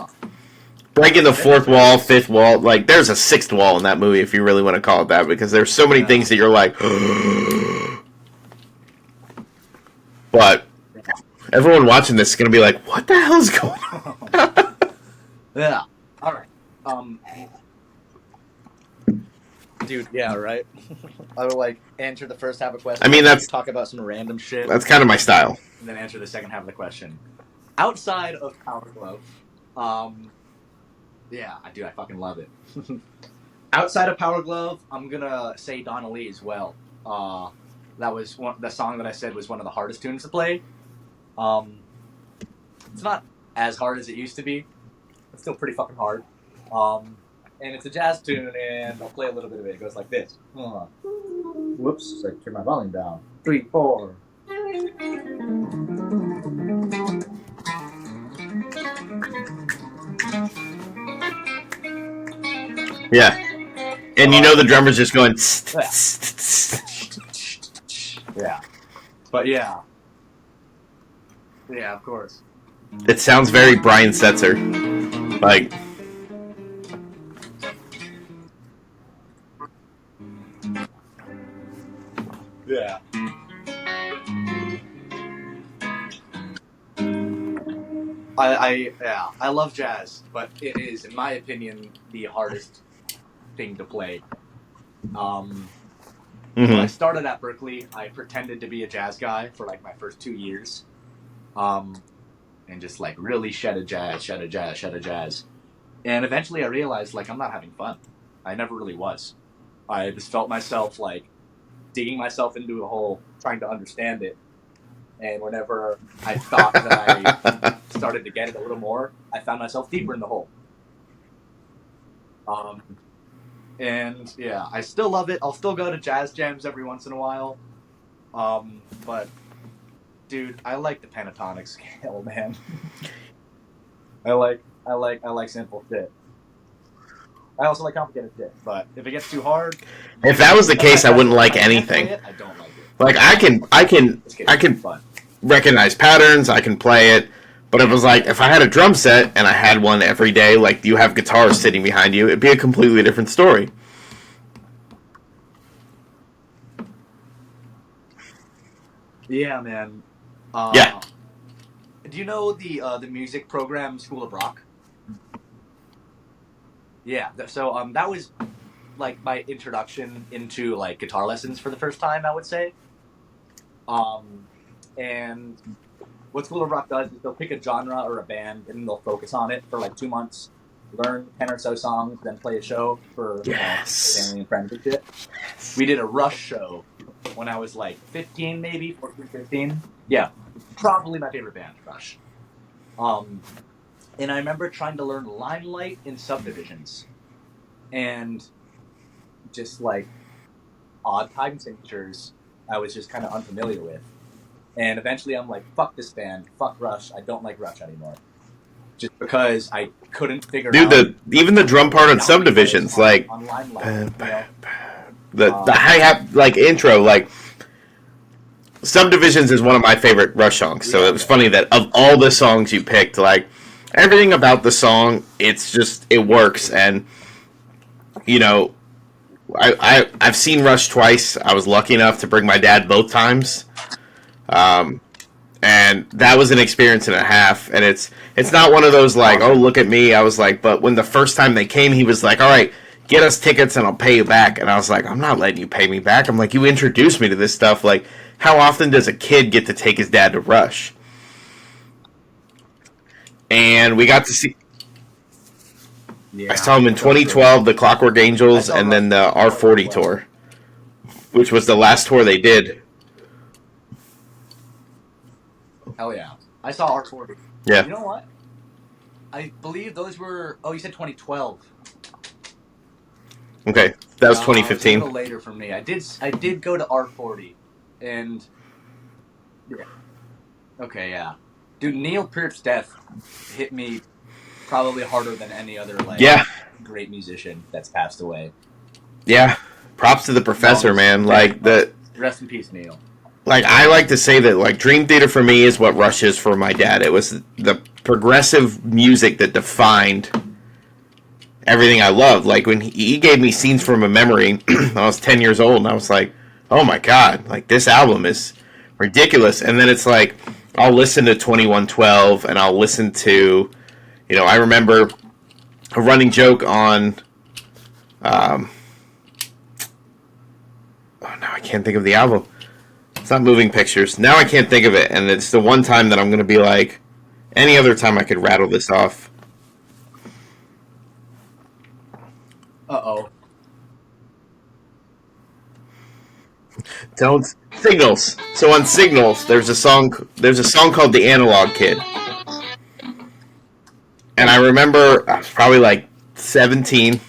Speaker 1: Breaking the 4th wall, 5th wall, like, there's a 6th wall in that movie, if you really want to call it that, because there's so many things that you're like, but everyone watching this is going to be like, what the hell is going on?
Speaker 2: Yeah. All right. Dude, yeah, right. I would like answer the first half of the question.
Speaker 1: I mean, that's
Speaker 2: talk about some random shit.
Speaker 1: That's kind of my style.
Speaker 2: And then answer the second half of the question. Outside of Powerglove, yeah, I do. I fucking love it. Outside of Powerglove, I'm gonna say Donna Lee as well. That was the song that I said was one of the hardest tunes to play. It's not as hard as it used to be. It's still pretty fucking hard. And it's a jazz tune, and I'll play a little bit of it. It goes like this. Whoops, I turned my volume down. 3, 4.
Speaker 1: Yeah. And you know the drummer's just going...
Speaker 2: Yeah. But yeah. Yeah, of course.
Speaker 1: It sounds very Brian Setzer. Like...
Speaker 2: Yeah. I love jazz, but it is, in my opinion, the hardest thing to play. When I started at Berkeley, I pretended to be a jazz guy for like my first 2 years, and just like really shed a jazz. And eventually I realized like I'm not having fun. I never really was. I just felt myself like digging myself into a hole, trying to understand it. And whenever I thought that I started to get it a little more, I found myself deeper in the hole. And yeah, I still love it. I'll still go to jazz jams every once in a while. But dude, I like the pentatonic scale, man. I like simple shit. I also like complicated shit, but if it gets too hard,
Speaker 1: if that was the case, I wouldn't like anything.
Speaker 2: I don't like it.
Speaker 1: Like I can recognize patterns, I can play it, but it was like if I had a drum set and I had one every day, like you have guitars sitting behind you, it'd be a completely different story.
Speaker 2: Yeah, man.
Speaker 1: Yeah.
Speaker 2: Do you know the music program School of Rock? Yeah. So that was like my introduction into like guitar lessons for the first time, I would say. And what School of Rock does is they'll pick a genre or a band and they'll focus on it for like 2 months, learn 10 or so songs, then play a show for family and friends and shit. We did a Rush show when I was like 15, maybe 14, 15. Yeah, probably my favorite band, Rush. And I remember trying to learn Limelight in Subdivisions, and just like odd time signatures I was just kind of unfamiliar with. And eventually I'm like, fuck this band, fuck Rush, I don't like Rush anymore. Just because I couldn't figure out...
Speaker 1: even the drum part on Subdivisions, like...
Speaker 2: On Limelight,
Speaker 1: the hi-hat, like, intro, like... Subdivisions is one of my favorite Rush songs, so it was funny that of all the songs you picked, like, everything about the song, it's just, it works, and, you know, I've seen Rush twice. I was lucky enough to bring my dad both times. And that was an experience and a half, and it's not one of those like, oh, look at me. I was like, but when the first time they came, he was like, all right, get us tickets and I'll pay you back. And I was like, I'm not letting you pay me back. I'm like, you introduced me to this stuff. Like, how often does a kid get to take his dad to Rush? And we got to see... I saw him in 2012, the Clockwork Angels, and then the R40 tour, which was the last tour they did.
Speaker 2: Hell yeah. I saw R40.
Speaker 1: Yeah.
Speaker 2: You know what? I believe those were... Oh, you said 2012.
Speaker 1: Okay, that was 2015.
Speaker 2: It was a little later for me. I did go to R40, and... Yeah. Okay, yeah. Dude, Neil Peart's death hit me probably harder than any other great musician that's passed away.
Speaker 1: Yeah. Props to the professor, man. Like the
Speaker 2: rest in peace, Neil.
Speaker 1: Like I like to say that like Dream Theater for me is what Rush is for my dad. It was the progressive music that defined everything I loved. Like when he gave me Scenes from a Memory, I was 10 years old and I was like, "Oh my god, like this album is ridiculous." And then it's like I'll listen to 2112 and I'll listen to, you know, I remember a running joke on, oh no, I can't think of the album. It's not Moving Pictures. Now I can't think of it, and it's the one time that I'm going to be like, any other time I could rattle this off.
Speaker 2: Uh-oh.
Speaker 1: Don't Signals. So on Signals, there's a song called The Analog Kid. And I remember I was probably like 17.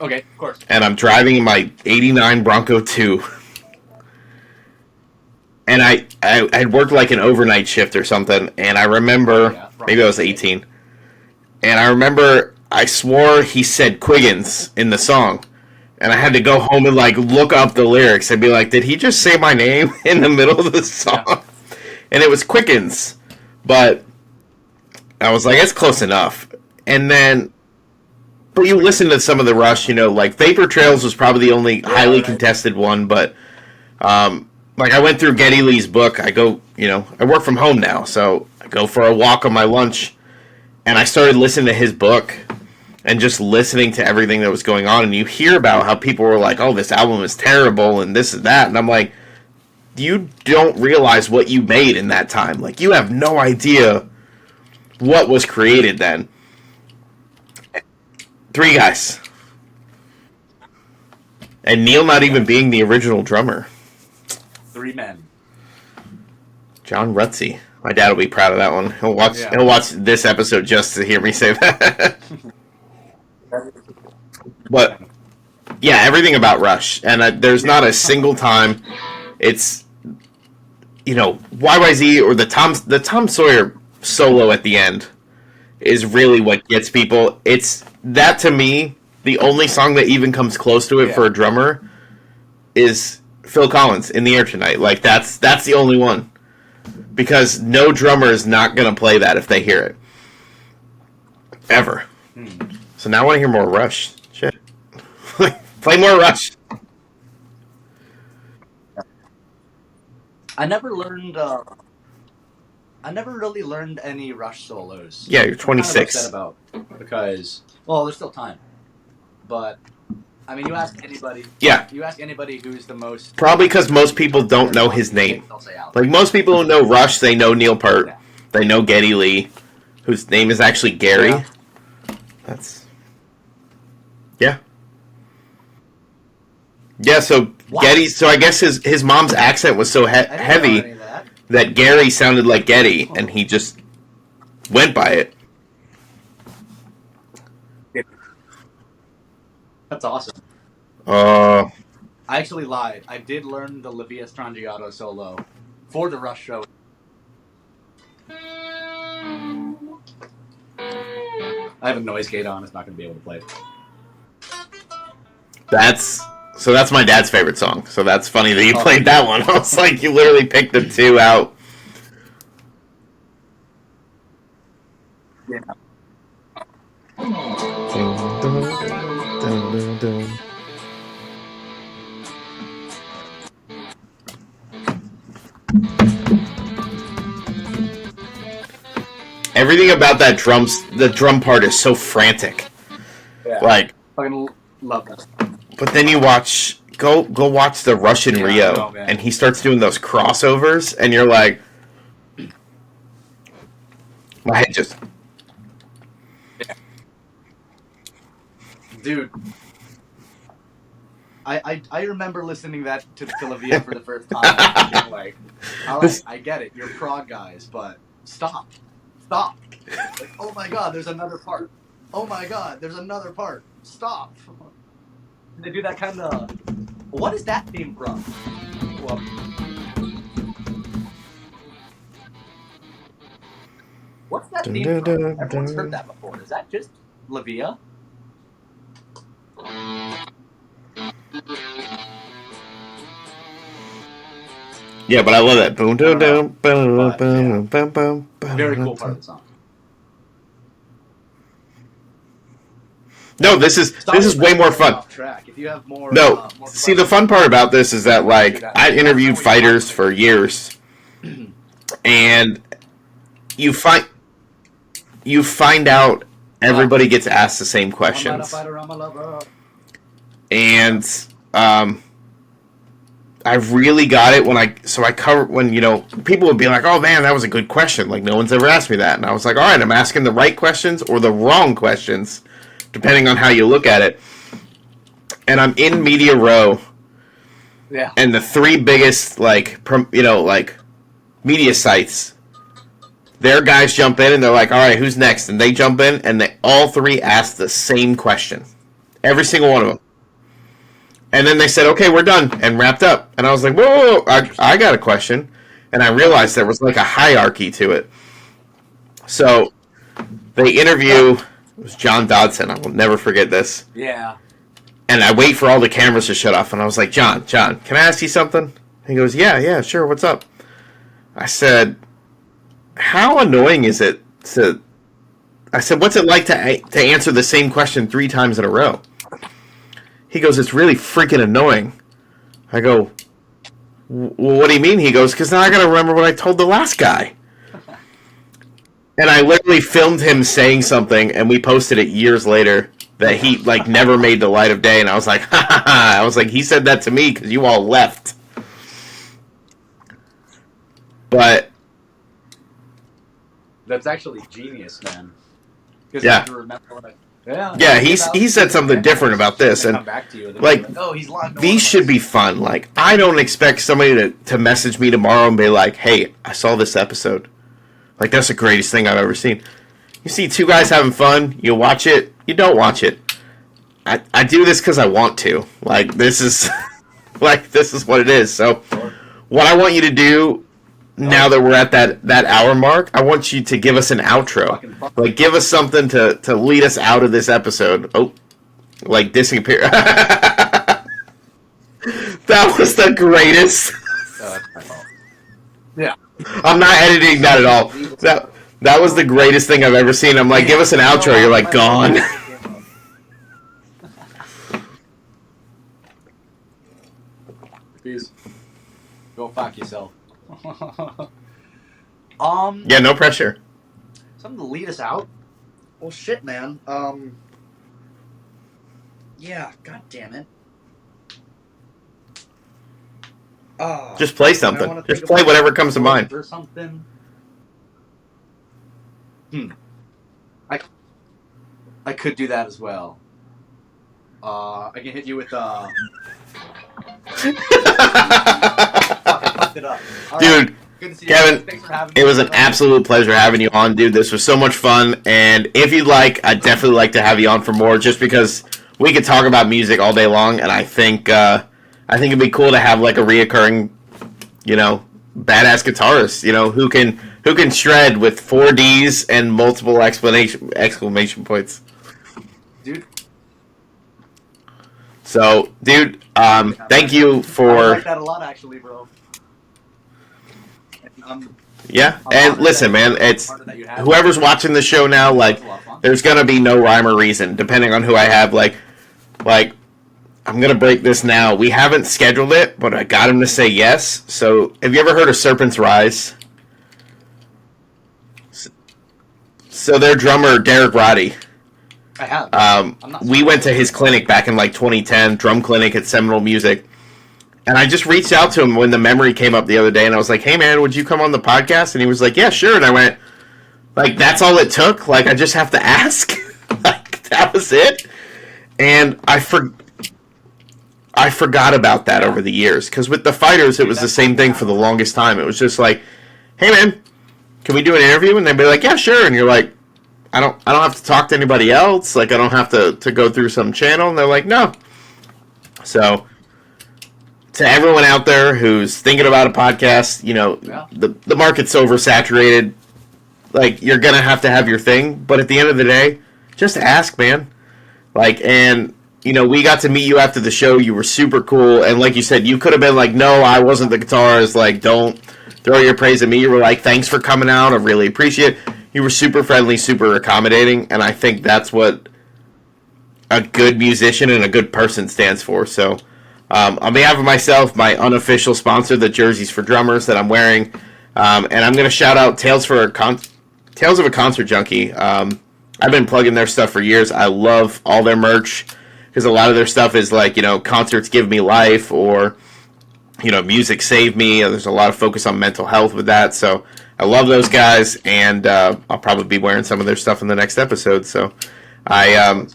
Speaker 2: Okay, of course.
Speaker 1: And I'm driving in my 89 Bronco 2. And I'd worked like an overnight shift or something, and I remember, maybe I was 18, and I remember I swore he said Quiggins in the song, and I had to go home and like look up the lyrics and be like, did he just say my name in the middle of the song? Yeah. And it was Quiggins, but I was like, it's close enough. And then, but you listen to some of the Rush, you know, like Vapor Trails was probably the only highly contested one, but like I went through Geddy Lee's book. I go, I work from home now, so I go for a walk on my lunch, and I started listening to his book and just listening to everything that was going on. And you hear about how people were like, "Oh, this album is terrible," and this and that, and I'm like, you don't realize what you made in that time. Like, you have no idea what was created then. 3 guys. And Neil not even being the original drummer.
Speaker 2: 3 men.
Speaker 1: John Rutsey. My dad will be proud of that one. He'll watch this episode just to hear me say that. But yeah, everything about Rush, and there's not a single time it's YYZ or the Tom Sawyer solo at the end is really what gets people. It's that, to me, the only song that even comes close to it for a drummer is Phil Collins, In the Air Tonight. Like, that's the only one. Because no drummer is not going to play that if they hear it. Ever. So now I want to hear more Rush. Shit. Play more Rush.
Speaker 2: I never really learned any Rush solos.
Speaker 1: Yeah, you're 26.
Speaker 2: I'm kind of upset about, because, well, there's still time. But, I mean, you ask anybody.
Speaker 1: Yeah.
Speaker 2: You ask anybody who's the most.
Speaker 1: Probably because most people don't know his name. Like, most people who know Rush, they know Neil Peart. Yeah. They know Geddy Lee, whose name is actually Gary. Yeah. Yeah. Yeah, so Geddy. So I guess his mom's accent was so heavy that Gary sounded like Geddy, and he just went by it.
Speaker 2: That's awesome.
Speaker 1: I
Speaker 2: actually lied. I did learn the La Via Strangiato solo for the Rush show. I have a noise gate on. It's not going to be able to play.
Speaker 1: That's my dad's favorite song. So that's funny that you played that one. I was like, you literally picked the 2 out.
Speaker 2: Yeah.
Speaker 1: Everything about that the drum part is so frantic.
Speaker 2: Yeah.
Speaker 1: Like,
Speaker 2: fucking love that.
Speaker 1: But then you go watch the Russian Rio, and he starts doing those crossovers, and you're like, my head just.
Speaker 2: Yeah. Dude, I remember listening to La Via for the first time, and being like, all right, I get it, you're prog guys, but stop. Like, oh my god, there's another part. Oh my god, there's another part. Stop. They do that kind of. What is that theme from? Well, what's that theme from? Everyone's heard that before. Is that just La Via?
Speaker 1: Yeah, but I love that. Boom, boom, boom, boom,
Speaker 2: boom, boom. Very cool part of the song.
Speaker 1: No, this is way more fun.
Speaker 2: If you have more,
Speaker 1: see, the fun part about this is that, like, I interviewed fighters for years, and you find out everybody gets asked the same questions, and I really got it when people would be like, "Oh man, that was a good question. Like, no one's ever asked me that," and I was like, "All right, I'm asking the right questions or the wrong questions." Depending on how you look at it. And I'm in media row.
Speaker 2: Yeah.
Speaker 1: And the 3 biggest, media sites, their guys jump in and they're like, all right, who's next? And they jump in and they all 3 ask the same question. Every single one of them. And then they said, okay, we're done, and wrapped up. And I was like, whoa, I got a question. And I realized there was like a hierarchy to it. So they interview... It was John Dodson. I will never forget this.
Speaker 2: Yeah.
Speaker 1: And I wait for all the cameras to shut off, and I was like, John, can I ask you something? He goes, yeah, sure, what's up? I said, how annoying is it I said, what's it like to answer the same question 3 times in a row? He goes, it's really freaking annoying. I go, well, what do you mean? He goes, because now I got to remember what I told the last guy. And I literally filmed him saying something, and we posted it years later that he like never made the light of day. And I was like, ha ha ha. I was like, he said that to me because you all left. But
Speaker 2: that's actually genius, man.
Speaker 1: Yeah.
Speaker 2: I have to remember what
Speaker 1: yeah, he said something different about this, and like, these should be fun. Like, I don't expect somebody to message me tomorrow and be like, "Hey, I saw this episode. Like, that's the greatest thing I've ever seen." You see two guys having fun, you watch it, you don't watch it. I do this because I want to. Like, this is this is what it is. So, what I want you to do now that we're at that hour mark, I want you to give us an outro. Like, give us something to lead us out of this episode. Oh, like disappear. That was the greatest.
Speaker 2: Yeah.
Speaker 1: I'm not editing that at all. That was the greatest thing I've ever seen. I'm like, give us an outro. You're like, gone.
Speaker 2: Please. Go fuck yourself.
Speaker 1: Yeah, no pressure.
Speaker 2: Something to lead us out? Well, shit, man. Yeah, god damn it.
Speaker 1: Just play something. Just play whatever comes to mind.
Speaker 2: Or something. I could do that as well. I can hit you with Fuck, I fucked it up. All
Speaker 1: dude.
Speaker 2: Right. Good to see
Speaker 1: Kevin,
Speaker 2: you. Thanks for having me.
Speaker 1: It was an absolute pleasure having you on, dude. This was so much fun, and if you'd like, I'd definitely like to have you on for more, just because we could talk about music all day long, and I think it'd be cool to have like a reoccurring, badass guitarist, who can shred with 4 Ds and multiple exclamation points.
Speaker 2: Dude.
Speaker 1: So, dude, thank you for.
Speaker 2: I like that a lot, actually, bro.
Speaker 1: Yeah, and listen, man, it's whoever's watching the show now. Like, there's gonna be no rhyme or reason, depending on who I have. Like, I'm gonna break this now. We haven't scheduled it, but I got him to say yes. So, have you ever heard of Serpent's Rise? So, their drummer Derek Roddy.
Speaker 2: I have.
Speaker 1: We went to his clinic back in like 2010, drum clinic at Seminole Music. And I just reached out to him when the memory came up the other day, and I was like, "Hey, man, would you come on the podcast?" And he was like, "Yeah, sure." And I went, like, that's all it took? Like, I just have to ask? Like, that was it? And I forgot about that over the years. Because with the Fighters, it was the same thing for the longest time. It was just like, "Hey, man, can we do an interview?" And they'd be like, "Yeah, sure." And you're like, I don't have to talk to anybody else. Like, I don't have to go through some channel. And they're like, "No." So, to everyone out there who's thinking about a podcast, the market's oversaturated. Like, you're going to have your thing. But at the end of the day, just ask, man. Like, and, we got to meet you after the show. You were super cool. And like you said, you could have been like, "No, I wasn't the guitarist. Like, don't throw your praise at me." You were like, "Thanks for coming out. I really appreciate it." You were super friendly, super accommodating. And I think that's what a good musician and a good person stands for. So, on behalf of myself, my unofficial sponsor, the Jerseys for Drummers that I'm wearing, and I'm going to shout out Tales of a Concert Junkie. I've been plugging their stuff for years. I love all their merch because a lot of their stuff is like, concerts give me life, or, music saved me. There's a lot of focus on mental health with that. So I love those guys, and I'll probably be wearing some of their stuff in the next episode. So I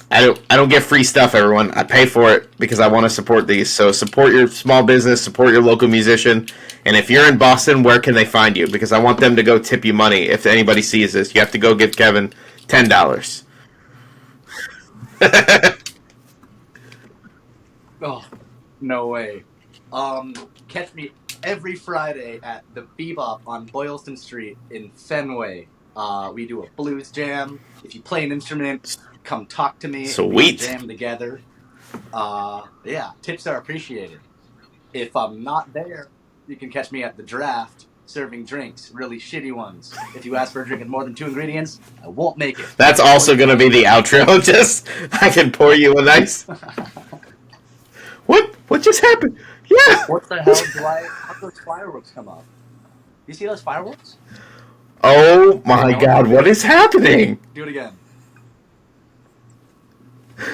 Speaker 1: don't get free stuff, everyone. I pay for it because I want to support these. So support your small business, support your local musician. And if you're in Boston, where can they find you? Because I want them to go tip you money. If anybody sees this, you have to go give Kevin $10.
Speaker 2: Oh, no way. Catch me every Friday at the Bebop on Boylston Street in Fenway. We do a blues jam. If you play an instrument, come talk to me.
Speaker 1: Sweet.
Speaker 2: We jam together. Yeah, tips are appreciated. If I'm not there, you can catch me at the Draft serving drinks, really shitty ones. If you ask for a drink with more than 2 ingredients, I won't make it.
Speaker 1: That's also going to be the outro. Just, I can pour you a nice... What just happened? Yeah.
Speaker 2: What the hell how do those fireworks come up? You see those fireworks?
Speaker 1: Oh my God, what is happening?
Speaker 2: Do it again.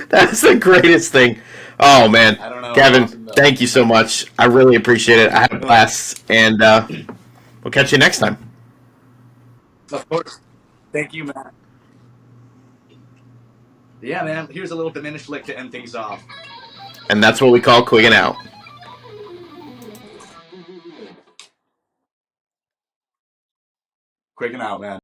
Speaker 1: That's the greatest thing. Oh man,
Speaker 2: I don't know.
Speaker 1: Kevin,
Speaker 2: Awesome,
Speaker 1: thank you so much. I really appreciate it. I had a blast, and we'll catch you next time.
Speaker 2: Of course. Thank you, man. Yeah, man. Here's a little diminished lick to end things off.
Speaker 1: And that's what we call Quiggin Out.
Speaker 2: Quiggin Out, man.